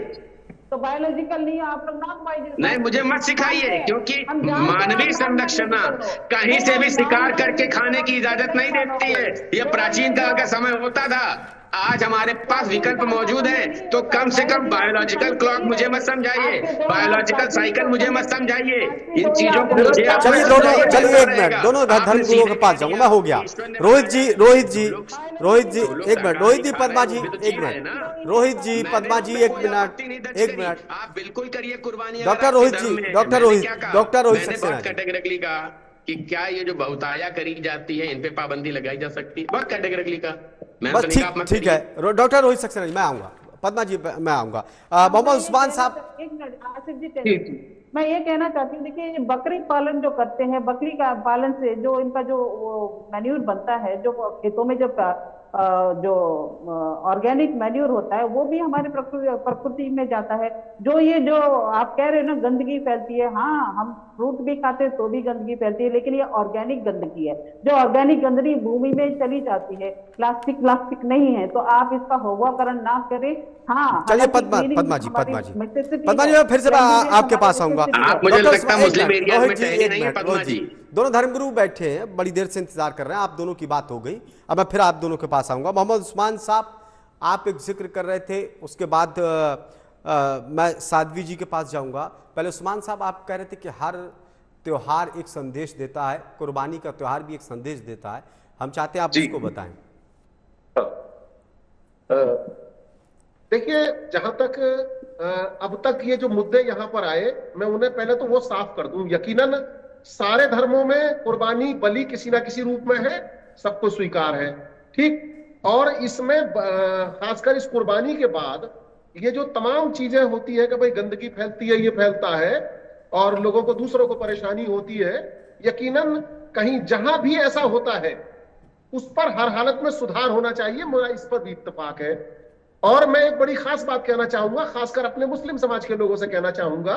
तो बायोलॉजिकल नहीं, आप लोग नॉन बायोलॉजिकल नहीं, मुझे मत सिखाइए, क्योंकि मानवीय संरचना कहीं से भी शिकार करके खाने की इजाजत नहीं देती है। यह प्राचीन काल का समय होता था, आज हमारे पास विकल्प मौजूद है। तो कम से कम बायोलॉजिकल क्लॉक मुझे मत समझाइए, बायोलॉजिकल साइकिल मुझे मत समझाइए, इन चीजों को मुझे आप चलिए चलिए एक मिनट, दोनों धर्मगुरुओं के पास जाऊंगा मैं, हो गया। रोहित जी एक मिनट, रोहित जी पद्मा जी एक मिनट, रोहित जी पद्मा जी एक मिनट, आप बिल्कुल करिए कुर्बानी। डॉक्टर रोहित जी, डॉक्टर रोहित सक्सेना कैटेगरिकली कहा कि क्या ये जो बहुताया करी जाती है इन पे पाबंदी लगाई जा सकती है, बहुत कैटेगरिकली का। बस ठीक है, डॉक्टर रोहित सक्सेना जी मैं आऊंगा, पद्मा जी मैं आऊंगा। मोहम्मद उस्मान साहब, एक मिनट आसिफ जी, मैं ये कहना चाहती हूँ, देखिए बकरी पालन जो करते हैं, बकरी का पालन से जो इनका जो मैन्यूर बनता है, जो खेतों में जो ऑर्गेनिक मैन्यूर होता है, वो भी हमारे प्रकृति में जाता है। जो ये जो आप कह रहे हो ना गंदगी फैलती है, हाँ हम फ्रूट भी खाते हैं तो भी गंदगी फैलती है, लेकिन ये ऑर्गेनिक गंदगी है। जो ऑर्गेनिक गंदगी भूमि में चली जाती है, प्लास्टिक नहीं है, तो आप इसका होवाकरण ना करें। हाँ चलिए पद्मा जी मैं फिर से आपके पास आऊंगा। आप मुझे लगता है मुस्लिम एरिया में ठहरे नहीं है पद्मा जी। दोनों धर्मगुरु बैठे हैं, बड़ी देर से इंतजार कर रहे हैं, आप दोनों की बात हो गई, अब मैं फिर आप दोनों के पास आऊंगा। मोहम्मद उस्मान साहब, आप एक जिक्र कर रहे थे, उसके बाद मैं साध्वी जी के पास जाऊंगा। पहले उस्मान साहब, आप कह रहे थे कि हर त्योहार एक संदेश देता है, कुर्बानी का त्योहार भी एक संदेश देता है, हम चाहते हैं आप उसको बताएं। देखिए, जहां तक अब तक ये जो मुद्दे यहां पर आए, मैं उन्हें पहले तो वो साफ कर दूं। यकीनन सारे धर्मों में कुर्बानी बलि किसी ना किसी रूप में है, सबको स्वीकार है, ठीक। और इसमें खासकर इस कुर्बानी के बाद ये जो तमाम चीजें होती है कि भाई गंदगी फैलती है, ये फैलता है और लोगों को, दूसरों को परेशानी होती है, यकीनन कहीं जहां भी ऐसा होता है उस पर हर हालत में सुधार होना चाहिए, मेरा इस पर भी इत्तेफाक है। और मैं एक बड़ी खास बात कहना चाहूंगा, खासकर अपने मुस्लिम समाज के लोगों से कहना चाहूंगा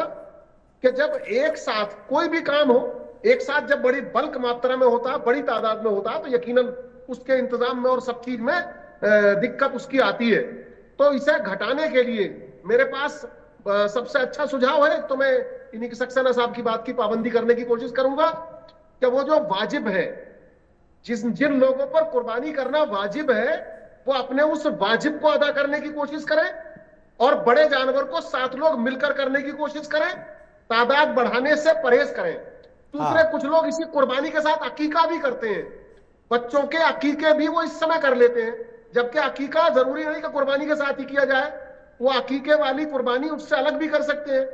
कि जब एक साथ कोई भी काम हो, एक साथ जब बड़ी बल्क मात्रा में होता, बड़ी तादाद में होता, तो यकीनन उसके इंतजाम में और सब चीज में दिक्कत उसकी आती है। तो इसे घटाने के लिए मेरे पास सबसे अच्छा सुझाव है, तो मैं इन्हीं सक्सेना साहब की बात की पाबंदी करने की कोशिश करूंगा कि वो जो वाजिब है, जिन लोगों पर कुर्बानी करना वाजिब है, वो अपने उस वाजिब को अदा करने की कोशिश करें और बड़े जानवर को 7 लोग मिलकर करने की कोशिश करें, तादाद बढ़ाने से परहेज करें। दूसरे कुछ लोग इसी कुर्बानी के साथ अकीका भी करते हैं, बच्चों के अकीके भी वो इस समय कर लेते हैं, जबकि अकीका जरूरी नहीं कि कुर्बानी के साथ ही किया जाए, वो अकीके वाली कुर्बानी उससे अलग भी कर सकते हैं।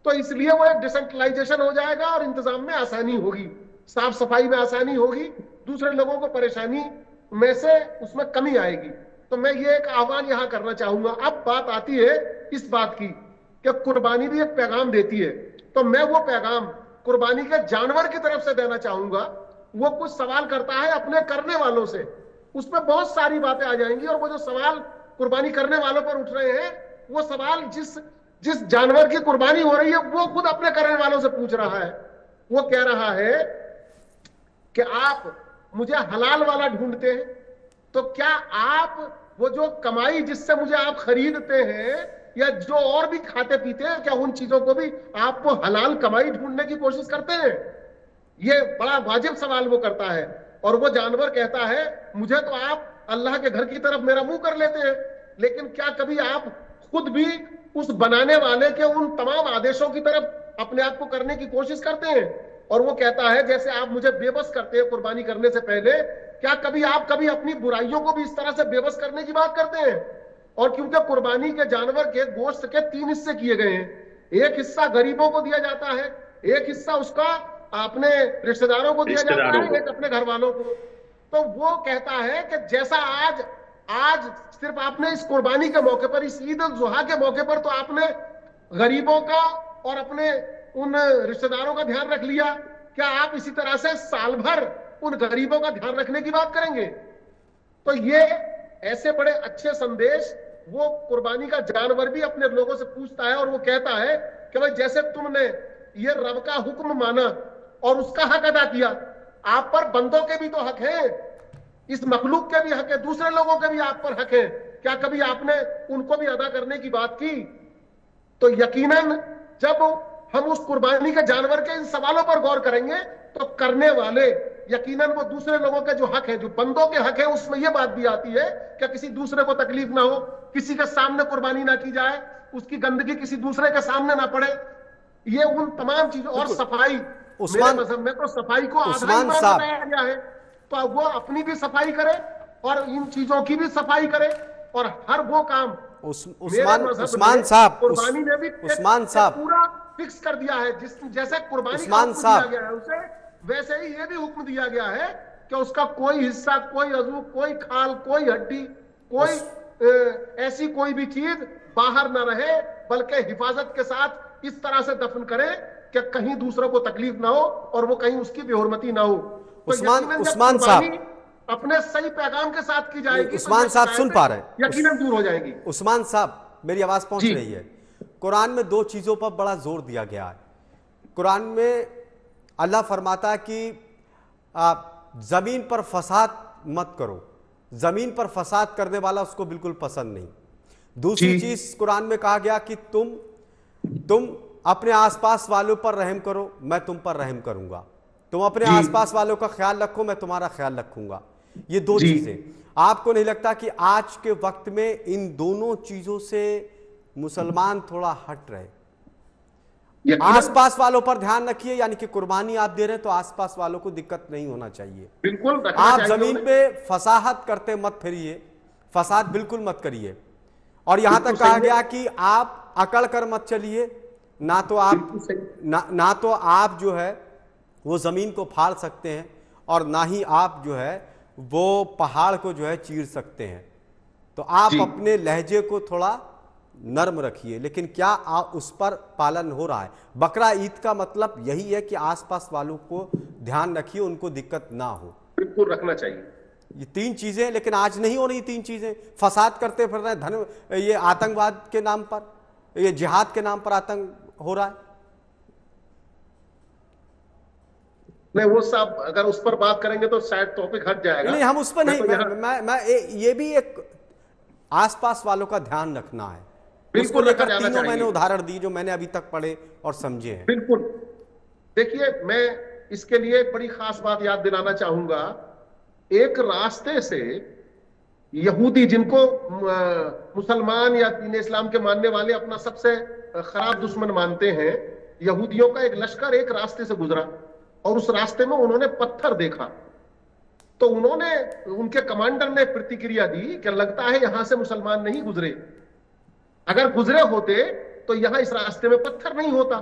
तो इसलिए वो एक डिसेंट्रलाइजेशन हो जाएगा और इंतजाम में आसानी होगी, साफ सफाई में आसानी होगी, दूसरे लोगों को परेशानी में से उसमें कमी आएगी। तो मैं ये एक आह्वान यहां करना चाहूंगा। अब बात आती है इस बात की कि कुर्बानी भी एक पैगाम देती है, तो मैं वो पैगाम कुर्बानी के जानवर की तरफ से देना चाहूंगा। वो कुछ सवाल करता है अपने करने वालों से उसमें बहुत सारी बातें आ जाएंगी। और वो जो सवाल कुर्बानी करने वालों पर उठ रहे हैं, वो सवाल जिस जानवर की कुर्बानी हो रही है वो खुद अपने करने वालों से पूछ रहा है। वो कह रहा है कि आप मुझे हलाल वाला ढूंढते हैं, तो क्या आप वो जो कमाई जिससे मुझे आप खरीदते हैं या जो और भी खाते पीते हैं, क्या उन चीजों को भी आप वो हलाल कमाई ढूंढने की कोशिश करते हैं? ये बड़ा वाजिब सवाल वो करता है। और वो जानवर कहता है मुझे तो आप अल्लाह के घर की तरफ मेरा मुंह कर लेते हैं, लेकिन क्या कभी आप खुद भी उस बनाने वाले के उन तमाम आदेशों की तरफ अपने आप को करने की कोशिश करते हैं? और वो कहता है जैसे आप मुझे बेबस करते हैं कुर्बानी करने से पहले, क्या कभी अपनी बुराइयों को भी इस तरह से बेबस करने की बात करते हैं? और क्योंकि कुर्बानी के जानवर के गोश्त के 3 हिस्से किए गए हैं, एक हिस्सा गरीबों को दिया जाता है, एक हिस्सा उसका अपने रिश्तेदारों को दिया जाता है, एक अपने घर वालों को। तो वो कहता है कि जैसा आज सिर्फ आपने इस कुर्बानी के मौके पर, इस ईद उल जुहा के मौके पर तो आपने गरीबों का और अपने उन रिश्तेदारों का ध्यान रख लिया, क्या आप इसी तरह से साल भर उन गरीबों का ध्यान रखने की बात करेंगे? तो ये ऐसे बड़े अच्छे संदेश वो कुर्बानी का जानवर भी अपने लोगों से पूछता है। और वो कहता है कि भाई जैसे तुमने ये रब का हुक्म माना और उसका हक अदा किया, आप पर बंदों के भी तो हक है, इस मखलूक के भी हक है, दूसरे लोगों के भी आप पर हक है, क्या कभी आपने उनको भी अदा करने की बात की? तो यकीनन जब हम उस कुर्बानी के जानवर के इन सवालों पर गौर करेंगे तो करने वाले यकीनन वो दूसरे लोगों के जो हक है, जो बंदों के हक है, उसमें यह बात भी आती है कि किसी दूसरे को तकलीफ ना हो, किसी के सामने कुर्बानी ना की जाए, उसकी गंदगी किसी दूसरे के सामने ना पड़े। ये उन तमाम चीजों और सफाई, मेरे मजहब में तो सफाई को आधार बनाया गया है, तो वो अपनी भी सफाई करे और इन चीजों की भी सफाई करे। और हर वो काम उस्मान साहब पूरा फिक्स कर दिया है, जैसे कुर्बानी का हुक्म दिया गया है उसे, वैसे ही ये भी हुक्म दिया गया है कि उसका कोई हिस्सा, कोई अज़ू, कोई खाल, कोई हड्डी, कोई ऐसी कोई भी चीज बाहर ना रहे, बल्कि हिफाजत के साथ इस तरह से दफन करे कि कहीं दूसरों को तकलीफ ना हो और वो कहीं उसकी बेहुरमती ना हो। तो उस्मान साहब अपने सही पैगाम के साथ की जाएगी, उस्मान साहब सुन पा रहे हैं, यकीनन दूर हो जाएगी। उस्मान साहब मेरी आवाज पहुंच रही है। कुरान में 2 चीजों पर बड़ा जोर दिया गया है। कुरान में अल्लाह फरमाता है कि जमीन पर फसाद मत करो, जमीन पर फसाद करने वाला उसको बिल्कुल पसंद नहीं। दूसरी चीज कुरान में कहा गया कि तुम अपने आसपास वालों पर रहम करो, मैं तुम पर रहम करूंगा। तुम अपने आसपास वालों का ख्याल रखो, मैं तुम्हारा ख्याल रखूंगा। ये 2 चीजें, आपको नहीं लगता कि आज के वक्त में इन दोनों चीजों से मुसलमान थोड़ा हट रहे? आसपास वालों पर ध्यान रखिए, यानी कि कुर्बानी आप दे रहे हैं तो आसपास वालों को दिक्कत नहीं होना चाहिए। बिल्कुल आप जमीन पे फसाहत करते मत फिरिए, फसाद बिल्कुल मत करिए। और यहां तक कहा गया कि आप अकड़ कर मत चलिए, ना तो आप जो है वो जमीन को फाड़ सकते हैं और ना ही आप जो है वो पहाड़ को जो है चीर सकते हैं। तो आप अपने लहजे को थोड़ा नर्म रखिए, लेकिन क्या आप उस पर पालन हो रहा है? बकरा ईद का मतलब यही है कि आसपास वालों को ध्यान रखिए, उनको दिक्कत ना हो। बिल्कुल रखना चाहिए। ये 3 चीजें, लेकिन आज नहीं हो रही 3 चीजें। फसाद करते फिर रहे, धन, ये आतंकवाद के नाम पर, ये जिहाद के नाम पर आतंक हो रहा है। नहीं, वो सब अगर उस पर बात करेंगे तो शायद टॉपिक हट जाएगा। नहीं, हम उस पर नहीं, मैं ये भी एक आसपास वालों का ध्यान रखना है। उसको लेकर 3 मैंने उदाहरण दी जो मैंने अभी तक पढ़े और समझे हैं। बिल्कुल। देखिए, मैं इसके लिए एक बड़ी खास बात याद दिलाना चाहूंगा। एक रास्ते से यहूदी, जिनको मुसलमान या दीन इस्लाम के मानने वाले अपना सबसे खराब दुश्मन मानते हैं, यहूदियों का एक लश्कर एक रास्ते से गुजरा और उस रास्ते में उन्होंने पत्थर देखा। तो उनके कमांडर ने प्रतिक्रिया दी कि लगता है यहां से मुसलमान नहीं गुजरे, अगर गुजरे होते तो यहां इस रास्ते में पत्थर नहीं होता।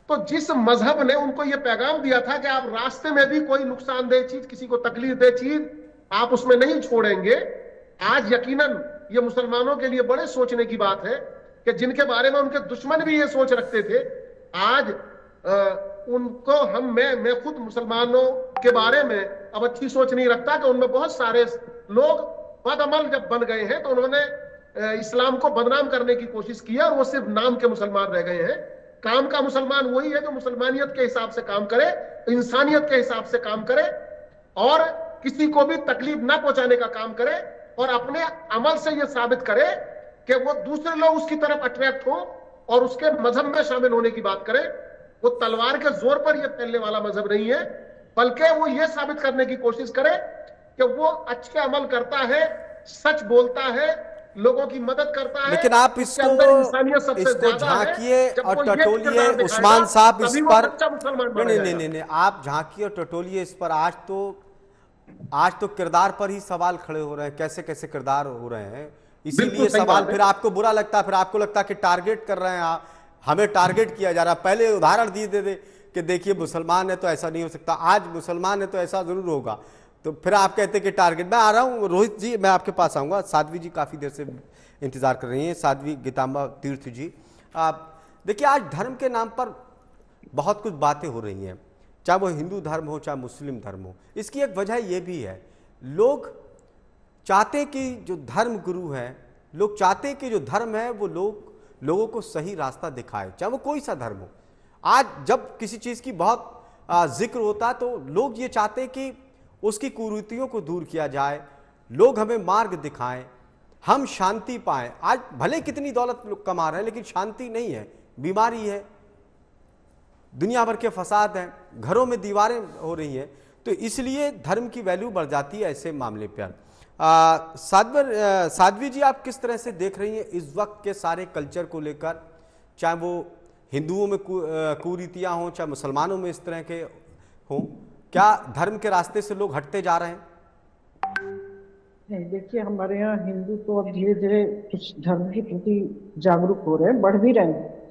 तो जिस मजहब ने उनको यह पैगाम दिया था कि आप रास्ते में भी कोई नुकसानदेह चीज, किसी को तकलीफ दे चीज आप उसमें नहीं छोड़ेंगे, आज यकीनन ये मुसलमानों के लिए बड़े सोचने की बात है कि जिनके बारे में उनके दुश्मन भी ये सोच रखते थे, आज उनको मैं खुद मुसलमानों के बारे में अब अच्छी सोच नहीं रखता कि उनमें बहुत सारे लोग बदअमल जब बन गए हैं तो उन्होंने इस्लाम को बदनाम करने की कोशिश की और वो सिर्फ नाम के मुसलमान रह गए हैं। काम का मुसलमान वही है जो मुसलमानियत के हिसाब से काम करे, इंसानियत के हिसाब से काम करे और किसी को भी तकलीफ ना पहुंचाने का काम करे और अपने अमल से ये साबित करे कि वो दूसरे लोग उसकी तरफ अट्रैक्ट हो और उसके मजहब में शामिल होने की बात करे। वो तलवार के जोर पर यह फैलने वाला मजहब नहीं है, बल्कि वो ये साबित करने की कोशिश करे कि वो अच्छे अमल करता है, सच बोलता है, लोगों की मदद करता है। लेकिन आप इसको झांकिए और टटोलिए उस्मान साहब इस पर, नहीं, आप झांकिए और टटोलिए इस पर। आज तो किरदार पर ही सवाल खड़े हो रहे हैं, कैसे कैसे किरदार हो रहे हैं, इसीलिए सवाल फिर आपको बुरा लगता है, फिर आपको लगता है कि टारगेट कर रहे हैं, हमें टारगेट किया जा रहा है। पहले उदाहरण दिए दे कि देखिए मुसलमान है तो ऐसा नहीं हो सकता, आज मुसलमान है तो ऐसा जरूर होगा, तो फिर आप कहते हैं कि टारगेट। मैं आ रहा हूँ रोहित जी, मैं आपके पास आऊँगा। साध्वी जी काफ़ी देर से इंतजार कर रही हैं, साध्वी गीतांबा तीर्थ जी। आप देखिए, आज धर्म के नाम पर बहुत कुछ बातें हो रही हैं, चाहे वो हिंदू धर्म हो चाहे मुस्लिम धर्म हो। इसकी एक वजह ये भी है, लोग चाहते कि जो धर्म गुरु हैं, लोग चाहते कि जो धर्म है वो लोगों को सही रास्ता दिखाए, चाहे वो कोई सा धर्म हो। आज जब किसी चीज़ की बहुत जिक्र होता है तो लोग ये चाहते कि उसकी कुरीतियों को दूर किया जाए, लोग हमें मार्ग दिखाएं, हम शांति पाएं। आज भले कितनी दौलत लोग कमा रहे हैं लेकिन शांति नहीं है, बीमारी है, दुनिया भर के फसाद हैं, घरों में दीवारें हो रही हैं, तो इसलिए धर्म की वैल्यू बढ़ जाती है ऐसे मामले पर। साध्वी जी, आप किस तरह से देख रही हैं इस वक्त के सारे कल्चर को लेकर, चाहे वो हिंदुओं में कुरीतियां हों चाहे मुसलमानों में इस तरह के हों? क्या धर्म के रास्ते से लोग हटते जा रहे हैं? नहीं, देखिए हमारे यहाँ हिंदू तो अब धीरे धीरे कुछ धर्म के प्रति जागरूक हो रहे हैं, बढ़ भी रहे हैं।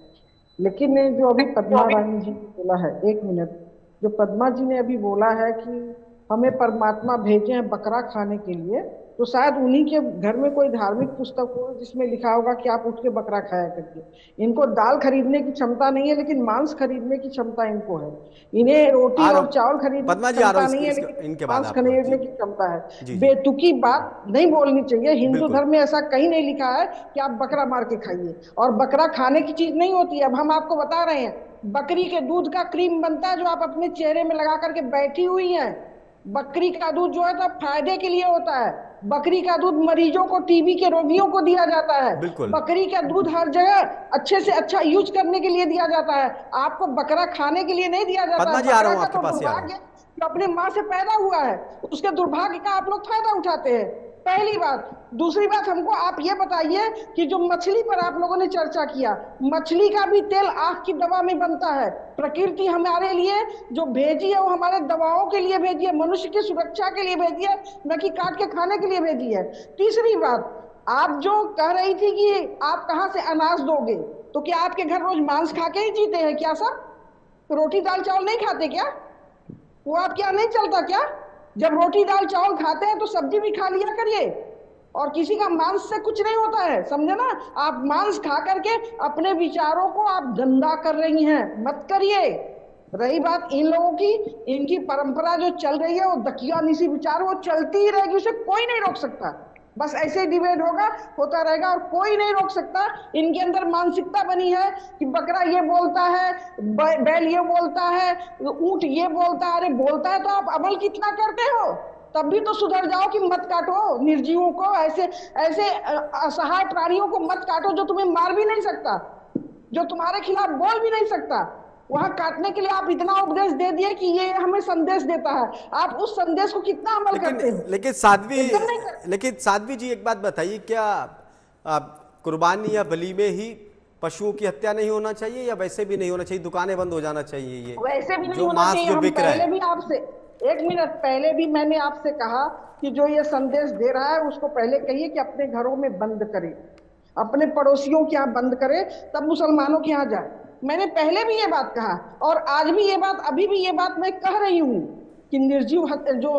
लेकिन जो अभी पद्मा रानी जी ने बोला है, 1 मिनट, जो पद्मा जी ने अभी बोला है कि हमें परमात्मा भेजे हैं बकरा खाने के लिए, तो शायद उन्हीं के घर में कोई धार्मिक पुस्तक हो जिसमें लिखा होगा कि आप उठ के बकरा खाया करके। इनको दाल खरीदने की क्षमता नहीं है लेकिन मांस खरीदने की क्षमता इनको है। इन्हें रोटी और चावल खरीदने की क्षमता नहीं है लेकिन मांस खरीदने की क्षमता है। बेतुकी बात नहीं बोलनी चाहिए। हिंदू धर्म में ऐसा कहीं नहीं लिखा है कि आप बकरा मार के खाइए, और बकरा खाने की चीज नहीं होती है। अब हम आपको बता रहे हैं, बकरी के दूध का क्रीम बनता है जो आप अपने चेहरे में लगा करके बैठी हुई हैं। बकरी का दूध जो है तो फायदे के लिए होता है। बकरी का दूध मरीजों को, टीबी के रोगियों को दिया जाता है। बकरी का दूध हर जगह अच्छे से अच्छा यूज करने के लिए दिया जाता है, आपको बकरा खाने के लिए नहीं दिया जाता है। बकरा का तो दुर्भाग्य जो अपने माँ से पैदा हुआ है, उसके दुर्भाग्य का आप लोग फायदा उठाते हैं, पहली बात। दूसरी बात, हमको आप ये बताइए कि जो मछली पर आप लोगों ने चर्चा किया, मछली का भी तेल आंख की दवा में बनता है। प्रकृति हमारे लिए जो भेजी है वो हमारे दवाओं के लिए भेजी है, मनुष्य की सुरक्षा के लिए भेजी है, न कि काट के खाने के लिए भेजी है। तीसरी बात, आप जो कह रही थी कि आप कहाँ से अनाज दोगे, तो क्या आपके घर रोज मांस खा के ही जीते हैं क्या सब? रोटी दाल चावल नहीं खाते क्या? वो आप क्या नहीं चलता क्या? जब रोटी दाल चावल खाते हैं तो सब्जी भी खा लिया करिए, और किसी का मांस से कुछ नहीं होता है, समझे ना? आप मांस खा करके अपने विचारों को आप गंदा कर रही हैं, मत करिए। रही बात इन लोगों की, इनकी परंपरा जो चल रही है वो दकियानूसी विचार, वो चलती ही रहेगी, उसे कोई नहीं रोक सकता। बस ऐसे ही डिबेट होता रहेगा और कोई नहीं रोक सकता। इनके अंदर मानसिकता बनी है कि बकरा ये बोलता है, बैल ये बोलता है, ऊंट ये बोलता है। अरे बोलता है तो आप अमल कितना करते हो? तब भी तो सुधर जाओ कि मत काटो निर्जीवों को, ऐसे असहाय प्राणियों को मत काटो जो तुम्हें मार भी नहीं सकता, जो तुम्हारे खिलाफ बोल भी नहीं सकता। वहां काटने के लिए आप इतना उपदेश दे दिए कि ये हमें संदेश देता है, आप उस संदेश को कितना अमल करते हैं? लेकिन साध्वी जी, एक बात बताइए, क्या कुर्बानी या बलि में ही पशुओं की हत्या नहीं होना चाहिए, या वैसे भी नहीं होना चाहिए, दुकानें बंद हो जाना चाहिए? ये वैसे भी नहीं होना चाहिए। हम पहले भी आपसे 1 मिनट पहले भी मैंने आपसे कहा कि जो ये संदेश दे रहा है उसको पहले कहिए कि अपने घरों में बंद करे, अपने पड़ोसियों के यहाँ बंद करे, तब मुसलमानों के यहाँ जाए। मैंने पहले भी ये बात कहा और आज भी ये बात, अभी भी ये बात मैं कह रही हूँ कि निर्जीव जो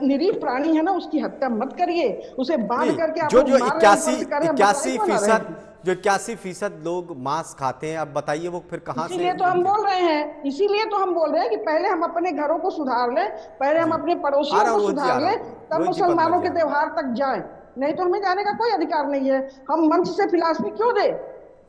निरीह प्राणी है ना, उसकी हत्या मत करिए, उसे बांध करके जो 81% जो 81% लोग मांस खाते हैं, अब बताइए वो फिर कहाँ से? इसीलिए तो हम बोल रहे हैं, इसीलिए तो हम बोल रहे हैं कि पहले हम अपने घरों को सुधार लें, पहले हम अपने पड़ोसियों को सुधार लें, तब मुसलमानों के त्योहार तक जाएं। नहीं तो हमें जाने का कोई अधिकार नहीं है। हम मंच से फिलॉसफी क्यों दे?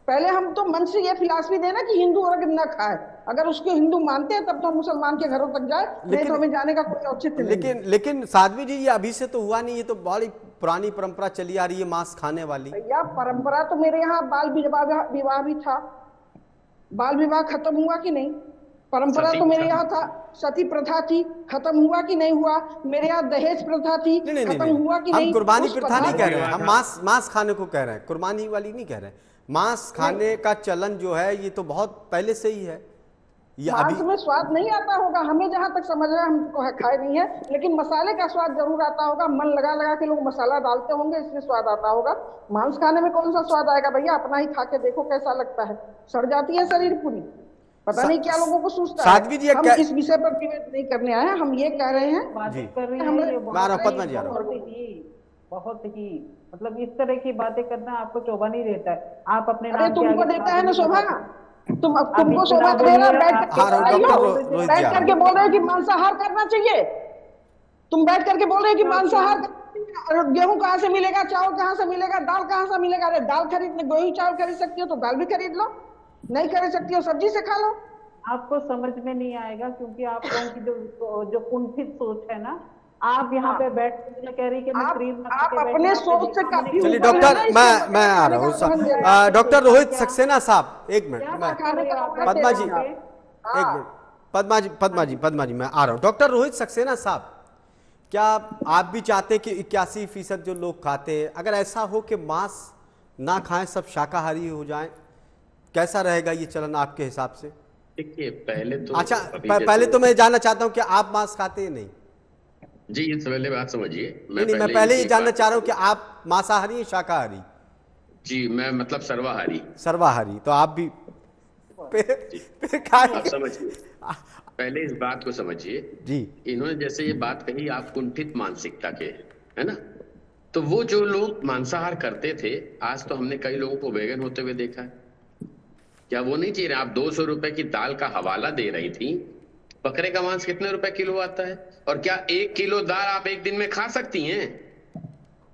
पहले हम तो मन से ये फिलॉसफी देना कि हिंदू वर्ग न खाए, अगर उसको हिंदू मानते हैं तब तो मुसलमान के घरों तक जाए, नहीं तो हमें जाने का कोई औचित्य नहीं। लेकिन साध्वी जी, ये अभी से तो हुआ नहीं, ये तो बड़ी पुरानी परंपरा चली आ रही है मांस खाने वाली। भैया परंपरा तो मेरे यहाँ बाल विवाह भी था, बाल विवाह खत्म हुआ कि नहीं? परंपरा तो मेरे यहाँ था, सती प्रथा थी, खत्म हुआ कि नहीं हुआ? मेरे यहाँ दहेज प्रथा थी, खत्म हुआ कि नहीं? हम कुर्बानी प्रथा नहीं कह रहे हैं, हम मांस खाने को कह रहे हैं, कुर्बानी वाली नहीं कह रहे हैं। मांस खाने का चलन जो है ये तो बहुत पहले से ही है। मांस में स्वाद नहीं आता होगा, हमें जहां तक समझ रहे हैं, हम खाए नहीं है, लेकिन मसाले का स्वाद जरूर आता होगा। मन लगा लगा के लोग मसाला डालते होंगे, इसमें स्वाद आता होगा। मांस खाने में कौन सा स्वाद आएगा भैया? अपना ही खा के देखो कैसा लगता है, सड़ जाती है शरीर पूरी। पता नहीं क्या लोगों को सूझता है। हम इस विषय पर डिबेट नहीं करने आए हैं, हम ये कह रहे हैं बहुत ही मतलब इस तरह की बातें करना आपको शोभा नहीं देता है। आप अपने तुमको देता है ना शोभा, तुमको शोभा देगा। बैठ करके बोल रहे हो कि मांसाहार करना चाहिए, तुम बैठ करके बोल रहे हो कि मांसाहार, गेहूं कहाँ से मिलेगा, चावल कहाँ से मिलेगा, दाल कहाँ से मिलेगा? अरे दाल खरीदने, गेहूं चावल खरीद सकती हो तो दाल भी खरीद लो, नहीं खरीद सकती हो सब्जी से खा लो। आपको समझ में नहीं आएगा क्योंकि आप लोगों की जो कुंठित सोच है ना, आप यहाँ पे बैठ कह रही कि मैं क्रीम आप अपने सोच से काफी। चलिए डॉक्टर, मैं आ रहा हूँ। डॉक्टर रोहित सक्सेना साहब, एक मिनट। पद्मा जी एक मिनट, पद्मा जी मैं आ रहा हूँ। डॉक्टर रोहित सक्सेना साहब, क्या आप भी चाहते हैं कि 81% जो लोग खाते हैं, अगर ऐसा हो कि मांस ना खाएं, सब शाकाहारी हो जाएं, कैसा रहेगा ये चलन आपके हिसाब से? देखिए पहले तो, अच्छा पहले तो मैं जानना चाहता हूं कि आप मांस खाते हैं? नहीं जी, इस पहले बात समझिए। मैं पहले ये जानना चाह रहा हूं कि आप मांसाहारी या शाकाहारी? जी मैं मतलब सर्वाहारी। सर्वाहारी, तो आप भी आप समझिए, पहले इस बात को समझिए जी। इन्होंने जैसे ये बात कही, आप कुंठित मानसिकता के है ना, तो वो जो लोग मांसाहार करते थे, आज तो हमने कई लोगों को वेगन होते हुए देखा है। क्या वो नहीं चाहिए? आप 200 रुपए की दाल का हवाला दे रही थी, बकरे का मांस कितने रुपए किलो आता है? और क्या 1 किलो दाल आप एक दिन में खा सकती हैं?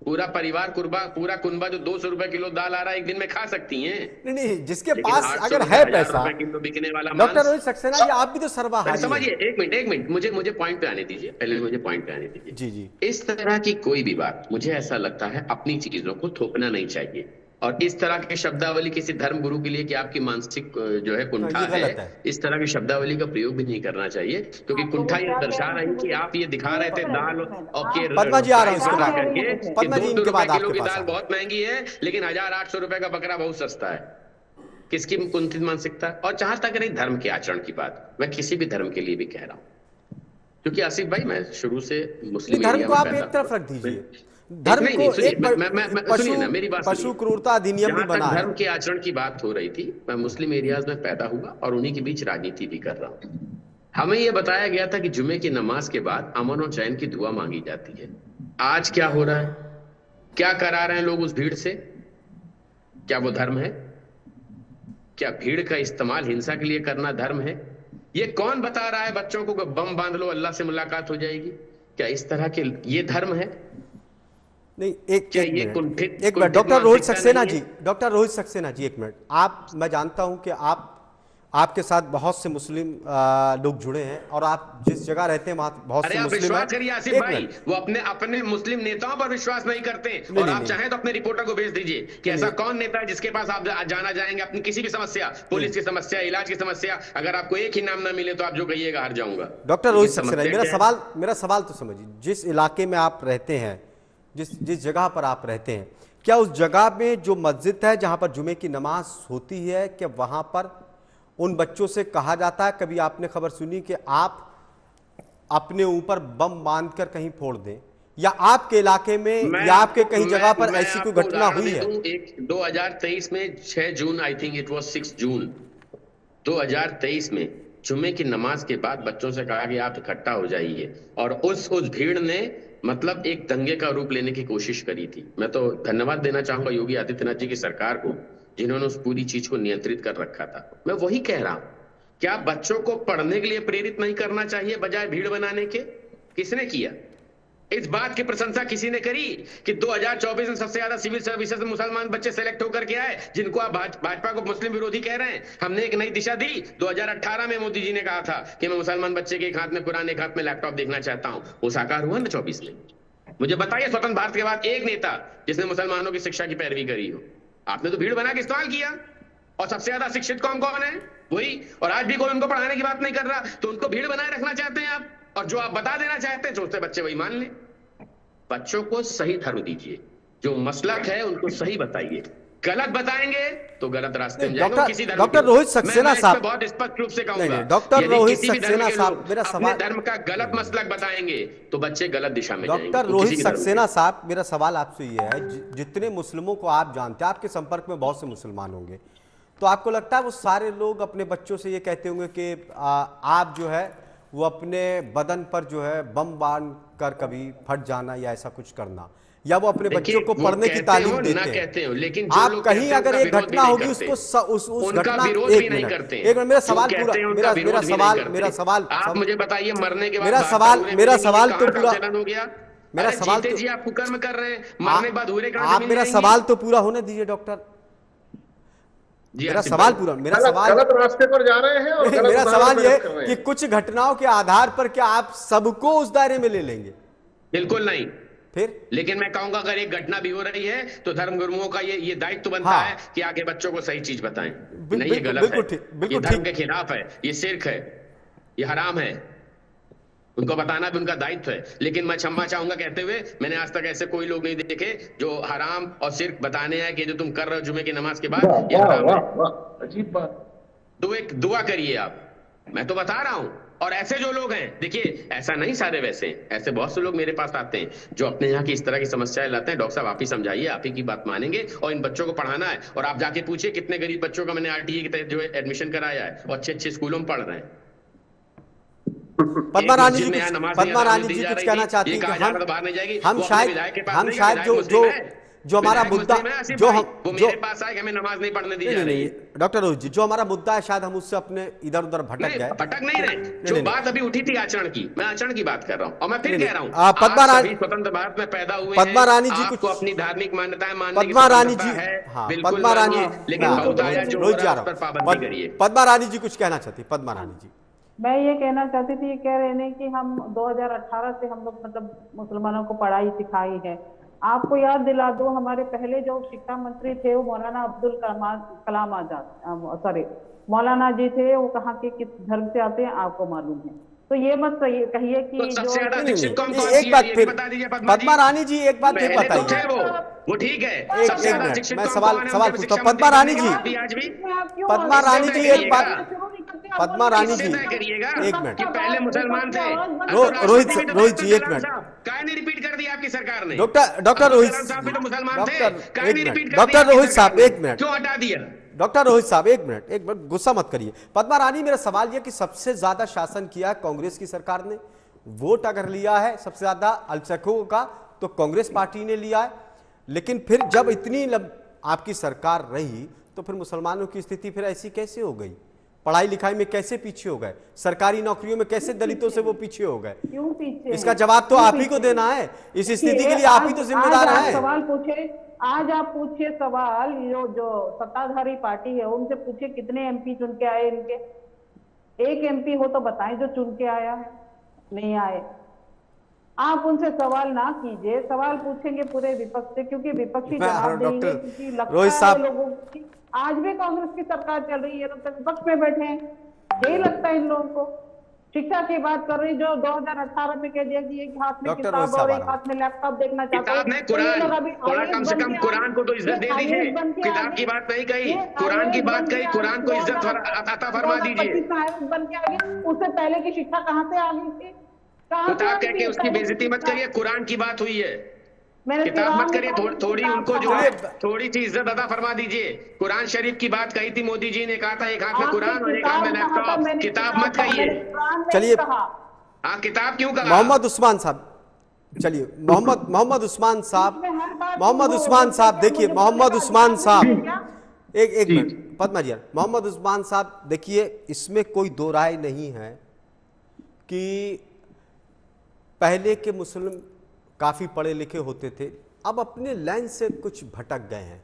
पूरा परिवार पूरा कुनबा जो 200 रुपए किलो दाल आ रहा है एक दिन में खा सकती हैं? नहीं, जिसके पास अगर है पैसा, किलो बिकने वाला डॉक्टर रोहित सक्सेना जी, आप भी तो सर्वाहारी। समझिए, एक मिनट मुझे पॉइंट पे आने दीजिए, पहले मुझे पॉइंट पे आने दीजिए। जी जी। इस तरह की कोई भी बात, मुझे ऐसा लगता है अपनी चीजों को थोपना नहीं चाहिए। और इस तरह की शब्दावली किसी धर्म गुरु के लिए कि आपकी मानसिक जो है कुंठा है, इस तरह की शब्दावली का प्रयोग भी नहीं करना चाहिए, क्योंकि कुंठा ये दर्शा रही कि आप ये दिखा रहे थे दाल और के पद्मा जी आ रहा हूं इसके बाद करके, पद्मा जी इनके बाद किलो की दाल बहुत महंगी है लेकिन 1800 रुपए का बकरा बहुत सस्ता है। किसकी कुंठित मानसिकता? और जहां तक रही धर्म के आचरण की बात, मैं किसी भी धर्म के लिए भी कह रहा हूं, क्योंकि आसिफ भाई मैं शुरू से मुस्लिम धर्म को आप एक तरफ रख दीजिए, धर्म को एक सुनिए ना मेरी बात, पशु क्रूरता अधिनियम भी बना है। धर्म के आचरण की बात हो रही थी, मैं मुस्लिम एरियाज में पैदा हुआ और उन्हीं के बीच राजनीति भी कर रहा हूं। हमें यह बताया गया था कि जुमे की नमाज के बाद अमन और चैन की दुआ मांगी जाती है। आज क्या हो रहा है? क्या करा रहे हैं लोग उस भीड़ से? क्या वो धर्म है? क्या भीड़ का इस्तेमाल हिंसा के लिए करना धर्म है? ये कौन बता रहा है बच्चों को बम बांध लो अल्लाह से मुलाकात हो जाएगी? क्या इस तरह के ये धर्म है? नहीं, एक मिनट डॉक्टर रोहित सक्सेना जी, एक मिनट। मैं जानता हूं कि आपके साथ बहुत से मुस्लिम लोग जुड़े हैं और आप जिस जगह रहते हैं वहां बहुत से मुस्लिम हैं। विश्वास करिए आसिफ भाई, वो अपने मुस्लिम नेताओं पर विश्वास नहीं करते। और आप चाहें तो अपने रिपोर्टर को भेज दीजिए कि ऐसा कौन नेता है जिसके पास आप जाना जाएंगे अपनी किसी भी समस्या, पुलिस की समस्या, इलाज की समस्या, अगर आपको एक ही नाम ना मिले तो आप जो कहिएगा हार जाऊंगा। डॉक्टर रोहित सक्सेना, मेरा सवाल तो समझिए, जिस इलाके में आप रहते हैं, जिस जगह पर आप रहते हैं, क्या उस जगह में जो मस्जिद है जहां पर जुमे की नमाज होती है, क्या वहां पर उन बच्चों से कहा जाता है, कभी आपने खबर सुनी कि आप अपने ऊपर बम बांधकर कहीं फोड़ दें, या आपके इलाके में या आपके कहीं जगह पर ऐसी कोई घटना हुई है? 2023 में 6 जून, आई थिंक इट वाज 6 जून 2023 में जुमे की नमाज के बाद बच्चों से कहा कि आप इकट्ठा हो जाइए, और उस भीड़ ने मतलब एक दंगे का रूप लेने की कोशिश करी थी। मैं तो धन्यवाद देना चाहूंगा योगी आदित्यनाथ जी की सरकार को, जिन्होंने उस पूरी चीज को नियंत्रित कर रखा था। मैं वही कह रहा हूं, क्या बच्चों को पढ़ने के लिए प्रेरित नहीं करना चाहिए बजाय भीड़ बनाने के? किसने किया? इस बात की प्रशंसा किसी ने करी कि 2024 में सबसे ज्यादा सिविल सर्विसेज में मुसलमान बच्चे सेलेक्ट होकर के आए, जिनको आप भाजपा को मुस्लिम विरोधी कह रहे हैं? हमने एक नई दिशा दी। 2018 में मोदी जी ने कहा था कि मैं मुसलमान बच्चे के एक हाथ में कुरान, एक हाथ में लैपटॉप देखना चाहता हूं। वो साकार हुआ ना 24 में? मुझे बताइए स्वतंत्र भारत के बाद एक नेता जिसने मुसलमानों की शिक्षा की पैरवी करी हो? आपने तो भीड़ बना के इस्तेमाल किया। और सबसे ज्यादा शिक्षित कौन कौन है? वही। और आज भी कोई उनको पढ़ाने की बात नहीं कर रहा, तो उनको भीड़ बनाए रखना चाहते हैं आप। और जो आप बता देना चाहते हैं सोचते बच्चे वही मान लें। बच्चों को सही धर्म दीजिए, जो मसलक है उनको सही बताइए। गलत बताएंगे तो गलत रास्ते में जाएंगे। किसी धर्म डॉक्टर रोहित सक्सेना साहब बहुत स्पष्ट रूप से कहूंगा, डॉक्टर रोहित सक्सेना साहब, मेरा अपने धर्म का गलत मसलक बताएंगे तो बच्चे गलत दिशा में जाएंगे। डॉक्टर रोहित सक्सेना साहब, मेरा सवाल आपसे ये है, जितने मुस्लिमों को आप जानते हैं, आपके संपर्क में बहुत से मुसलमान होंगे, तो आपको लगता है वो सारे लोग अपने बच्चों से ये कहते होंगे कि आप जो है वो अपने बदन पर जो है बम बांध कर कभी फट जाना या ऐसा कुछ करना, या वो अपने बच्चों को पढ़ने की तालीम देते हैं? कहते हो, लेकिन आप कहीं अगर एक घटना होगी उसको उस घटना एक मिनट मेरा सवाल पूरा मेरा सवाल आप मुझे बताइए, मरने के बाद मेरा सवाल तो पूरा हो गया। मेरा सवाल तो आप कुकर्म कर रहे हैं, मरने के बाद हुए आप मेरा सवाल तो पूरा होने दीजिए डॉक्टर। मेरा सवाल गलत रास्ते पर जा रहे हैं और मेरा सवाल ये कि कुछ घटनाओं के आधार पर क्या आप सबको उस दायरे में ले लेंगे? बिल्कुल नहीं। फिर लेकिन मैं कहूंगा अगर एक घटना भी हो रही है तो धर्म गुरुओं का ये दायित्व तो बनता है कि आगे बच्चों को सही चीज बताएं। नहीं, ये गलत है, ये धर्म के खिलाफ है, ये शिर्क है, ये हराम है, उनको बताना भी उनका दायित्व है। लेकिन मैं क्षमा चाहूंगा कहते हुए, मैंने आज तक ऐसे कोई लोग नहीं देखे जो हराम और शिर्क बताने हैं कि जो तुम कर रहे हो जुमे की नमाज के बाद, ये हराम है। अजीब बात। तो एक दुआ करिए आप, मैं तो बता रहा हूं। और ऐसे जो लोग हैं, देखिए ऐसा नहीं सारे वैसे, ऐसे बहुत से लोग मेरे पास आते हैं जो अपने यहाँ की इस तरह की समस्याएं लाते हैं। डॉक्टर साहब आप ही समझाइए, आप ही की बात मानेंगे, और इन बच्चों को पढ़ाना है। और आप जाके पूछिए कितने गरीब बच्चों का मैंने आरटीई के तहत जो है एडमिशन कराया है और अच्छे अच्छे स्कूलों में पढ़ रहे हैं। पद्मा रानी जी कुछ कहना चाहती हैं कि हम शायद जो हमारा मुद्दा मेरे पास आए कि हमें नमाज नहीं पढ़ने दी जा रही है। डॉक्टर रोहित जी, जो हमारा मुद्दा है शायद हम उससे अपने इधर उधर भटक गए। भटक नहीं रहे। जो बात अभी उठी थी आचरण की, मैं आचरण की बात कर रहा हूँ। और मैं फिर कह रहा हूँ, पद्मा रानी स्वतंत्र भारत में पैदा हुए, पद्मा रानी जी कुछ अपनी धार्मिक मान्यताएं मानने पद्मा रानी जी, पद्मा रानी, लेकिन पाबंदी करिए। पद्मा रानी जी कुछ कहना चाहती? पद्मा रानी जी, मैं ये कहना चाहती थी, ये कह रहे हैं कि हम 2018 से हम लोग मतलब मुसलमानों को पढ़ाई सिखाई है। आपको याद दिला दो, हमारे पहले जो शिक्षा मंत्री थे वो मौलाना अब्दुल कलाम आजाद, सॉरी मौलाना जी थे। वो कहाँ के किस धर्म से आते हैं आपको मालूम है? तो ये मत कहिए कि एक बात फिर पद्मा रानी जी एक बात फिर बताइए। वो ठीक है, मैं सवाल पूछता हूँ। पद्मा रानी जी एक बात, पद्मा रानी जी एक मिनट, पहले मुसलमान थे। रोहित जी एक मिनट, काहे रिपीट कर दिया आपकी सरकार ने? डॉक्टर रोहित मुसलमान थे, डॉक्टर रोहित साहब एक मिनट, क्यों हटा दिया? डॉक्टर रोहित साहब एक मिनट, गुस्सा मत करिए। पद्मा रानी, मेरा सवाल यह कि सबसे ज्यादा शासन किया कांग्रेस की सरकार ने, वोट अगर लिया है सबसे ज्यादा अल्पसंख्यकों का तो कांग्रेस पार्टी ने लिया है, लेकिन फिर जब इतनी आपकी सरकार रही तो फिर मुसलमानों की स्थिति फिर ऐसी कैसे हो गई? पढ़ाई लिखाई में कैसे पीछे हो गए? सरकारी नौकरियों में कैसे दलितों से वो पीछे हो गए? क्यों पीछे? इसका जवाब तो आप ही को देना है। इस स्थिति के लिए आप ही तो जिम्मेदार हैं। सवाल पूछे, आज आप पूछिए सवाल, जो सत्ताधारी पार्टी है उनसे पूछिए कितने एमपी चुन के आए इनके? एक एमपी हो तो बताएं जो चुन के आया है। नहीं आए। आप उनसे सवाल ना कीजिए, सवाल पूछेंगे पूरे विपक्ष से, क्योंकि विपक्षी जवाब देंगे, क्योंकि लगता है लोगों की आज भी कांग्रेस की सरकार चल रही है, लोग तो विपक्ष में बैठे हैं, यही लगता है इन लोगों को। शिक्षा की बात कर रही, जो 2018 में कह दिया कि एक हाथ में किताब और एक हाथ में लैपटॉप देखना चाहता है। कम से कम कुरान को तो इज्जत दे दीजिए। किताब की बात नहीं कही, कुरान की बात कही, कुरान को इज्जत अता फरमा दीजिए। बन के आ गया, उससे पहले की शिक्षा कहाँ से आ गई थी? किताब कह के उसकी बेइज्जती मत करिए। कुरान की बात हुई है, किताब मत करिए। थोड़ी उनको जो है थोड़ी सी इज्जत अदा फरमा दीजिए। कुरान शरीफ की बात कही थी, मोदी जी ने कहा था एक हाथ में कुरान और एक हाथ में लैपटॉप। किताब मत कहिए। चलिए, हाँ किताब क्यों कहा? मोहम्मद उस्मान साहब, चलिए मोहम्मद उस्मान साहब देखिए, मोहम्मद उस्मान एक मिनट पद्मा जी, मोहम्मद उस्मान साहब, देखिए इसमें कोई दो राय नहीं है कि पहले के मुस्लिम काफ़ी पढ़े लिखे होते थे, अब अपने लाइन से कुछ भटक गए हैं,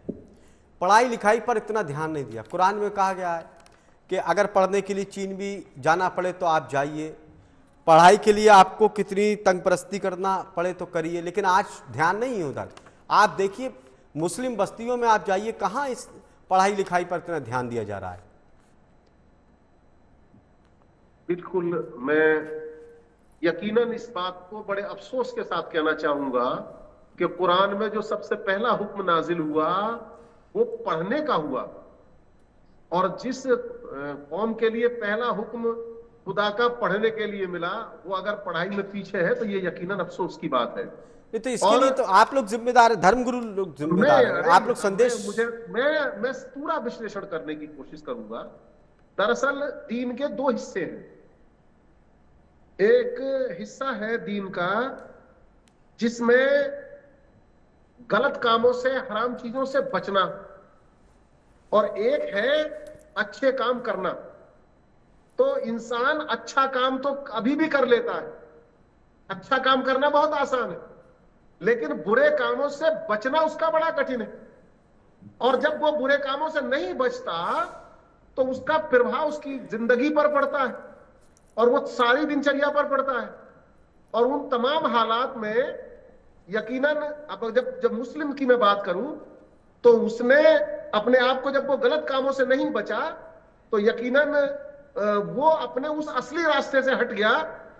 पढ़ाई लिखाई पर इतना ध्यान नहीं दिया। कुरान में कहा गया है कि अगर पढ़ने के लिए चीन भी जाना पड़े तो आप जाइए, पढ़ाई के लिए आपको कितनी तंगपरस्ती करना पड़े तो करिए, लेकिन आज ध्यान नहीं है उधर। आप देखिए मुस्लिम बस्तियों में आप जाइए, कहाँ इस पढ़ाई लिखाई पर इतना ध्यान दिया जा रहा है। बिल्कुल, मैं यकीनन इस बात को बड़े अफसोस के साथ कहना चाहूंगा कि कुरान में जो सबसे पहला हुक्म नाजिल हुआ वो पढ़ने का हुआ, और जिस कौम के लिए पहला हुक्म खुदा का पढ़ने के लिए मिला वो अगर पढ़ाई में पीछे है तो ये यकीनन अफसोस की बात है। तो इसके लिए तो आप लोग जिम्मेदार है, धर्मगुरु लोग जिम्मेदार है, आप लोग संदेश। मैं पूरा विश्लेषण करने की कोशिश करूंगा। दरअसल दीन के दो हिस्से हैं। एक हिस्सा है दीन का जिसमें गलत कामों से, हराम चीजों से बचना, और एक है अच्छे काम करना। तो इंसान अच्छा काम तो अभी भी कर लेता है, अच्छा काम करना बहुत आसान है, लेकिन बुरे कामों से बचना उसका बड़ा कठिन है। और जब वो बुरे कामों से नहीं बचता तो उसका प्रभाव उसकी जिंदगी पर पड़ता है और वो सारी दिनचर्या पर पड़ता है। और उन तमाम हालात में यकीनन अब जब मुस्लिम की मैं बात करूं तो उसने अपने आप को, जब वो गलत कामों से नहीं बचा तो यकीनन वो अपने उस असली रास्ते से हट गया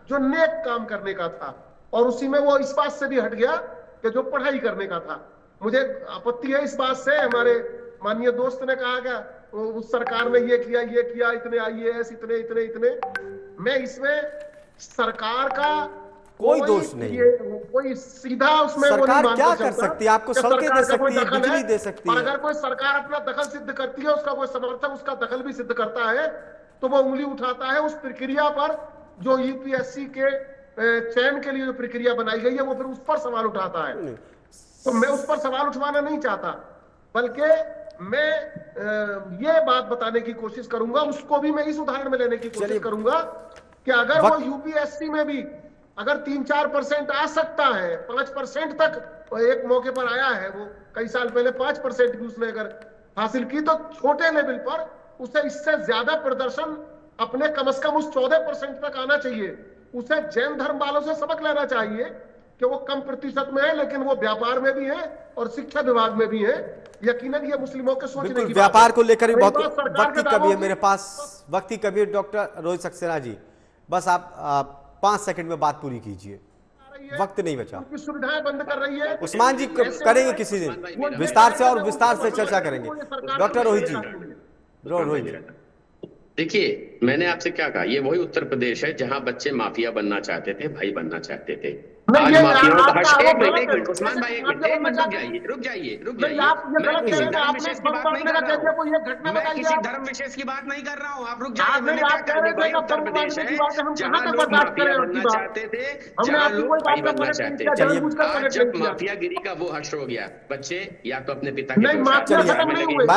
जो नेक काम करने का था, और उसी में वो इस बात से भी हट गया कि जो पढ़ाई करने का था। मुझे आपत्ति है इस बात से, हमारे माननीय दोस्त ने कहा क्या उस सरकार ने ये किया, इतने IAS, इतने। मैं इसमें सरकार का कोई दोष नहीं, कोई सीधा उसमें सरकार क्या कर सकती है? आपको सड़कें दे सकती है, बिजली दे सकती है। अगर कोई सरकार अपना दखल सिद्ध करती है, उसका कोई समर्थक उसका दखल भी सिद्ध करता है तो वो उंगली उठाता है उस प्रक्रिया पर जो UPSC के चयन के लिए जो प्रक्रिया बनाई गई है, वो फिर उस पर सवाल उठाता है। तो मैं उस पर सवाल उठवाना नहीं चाहता, बल्कि मैं ये बात बताने की कोशिश करूंगा, उसको भी मैं इस उदाहरण में लेने की कोशिश करूंगा कि अगर वो UPSC में भी अगर 3-4% आ सकता है, 5% तक एक मौके पर आया है, वो कई साल पहले 5% भी उसने अगर हासिल की, तो छोटे लेवल पर उसे इससे ज्यादा प्रदर्शन अपने कम से कम उस 14% तक आना चाहिए। उसे जैन धर्म वालों से सबक लेना चाहिए कि वो कम प्रतिशत में है, लेकिन वो व्यापार में भी है और शिक्षा विभाग में भी है। यकीनन ये मुस्लिमों के सोचने की व्यापार को लेकर भी बहुत वक्त की कमी है, मेरे पास वक्त की कमी है। डॉक्टर रोहित सक्सेना जी, बस आप 5 सेकंड में बात पूरी कीजिए, वक्त नहीं बचा। सुविधाएं बंद कर रही है। उस्मान जी करेंगे किसी दिन विस्तार से, और विस्तार से चर्चा करेंगे। डॉक्टर रोहित जी, देखिए, मैंने आपसे क्या कहा, ये वही उत्तर प्रदेश है जहां बच्चे माफिया बनना चाहते थे, भाई बनना चाहते थे। आज माफियाओं का एक मिनट उस्मान भाई, एक मिनट रुक जाइए। मैं किसी धर्म विशेष की बात नहीं कर रहा हूँ, मैं किसी धर्म विशेष की बात नहीं कर रहा हूँ। आप रुक जाइए। मैंने क्या कहा, भाई उत्तर प्रदेश है जहां लोग माफिया बनना चाहते थे, जहां लोग भाई बनना चाहते थे। आज जब माफियागिरी का वो हश्र हो गया, बच्चे या तो अपने पिता के मैं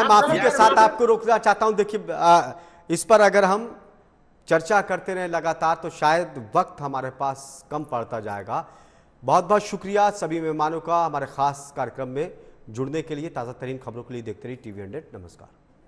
माफी के साथ आपको रोकना चाहता हूं। देखिए, इस पर अगर हम चर्चा करते रहे लगातार तो शायद वक्त हमारे पास कम पड़ता जाएगा। बहुत बहुत शुक्रिया सभी मेहमानों का हमारे खास कार्यक्रम में जुड़ने के लिए। ताज़ा तरीन खबरों के लिए देखते रहिए TV 100। नमस्कार।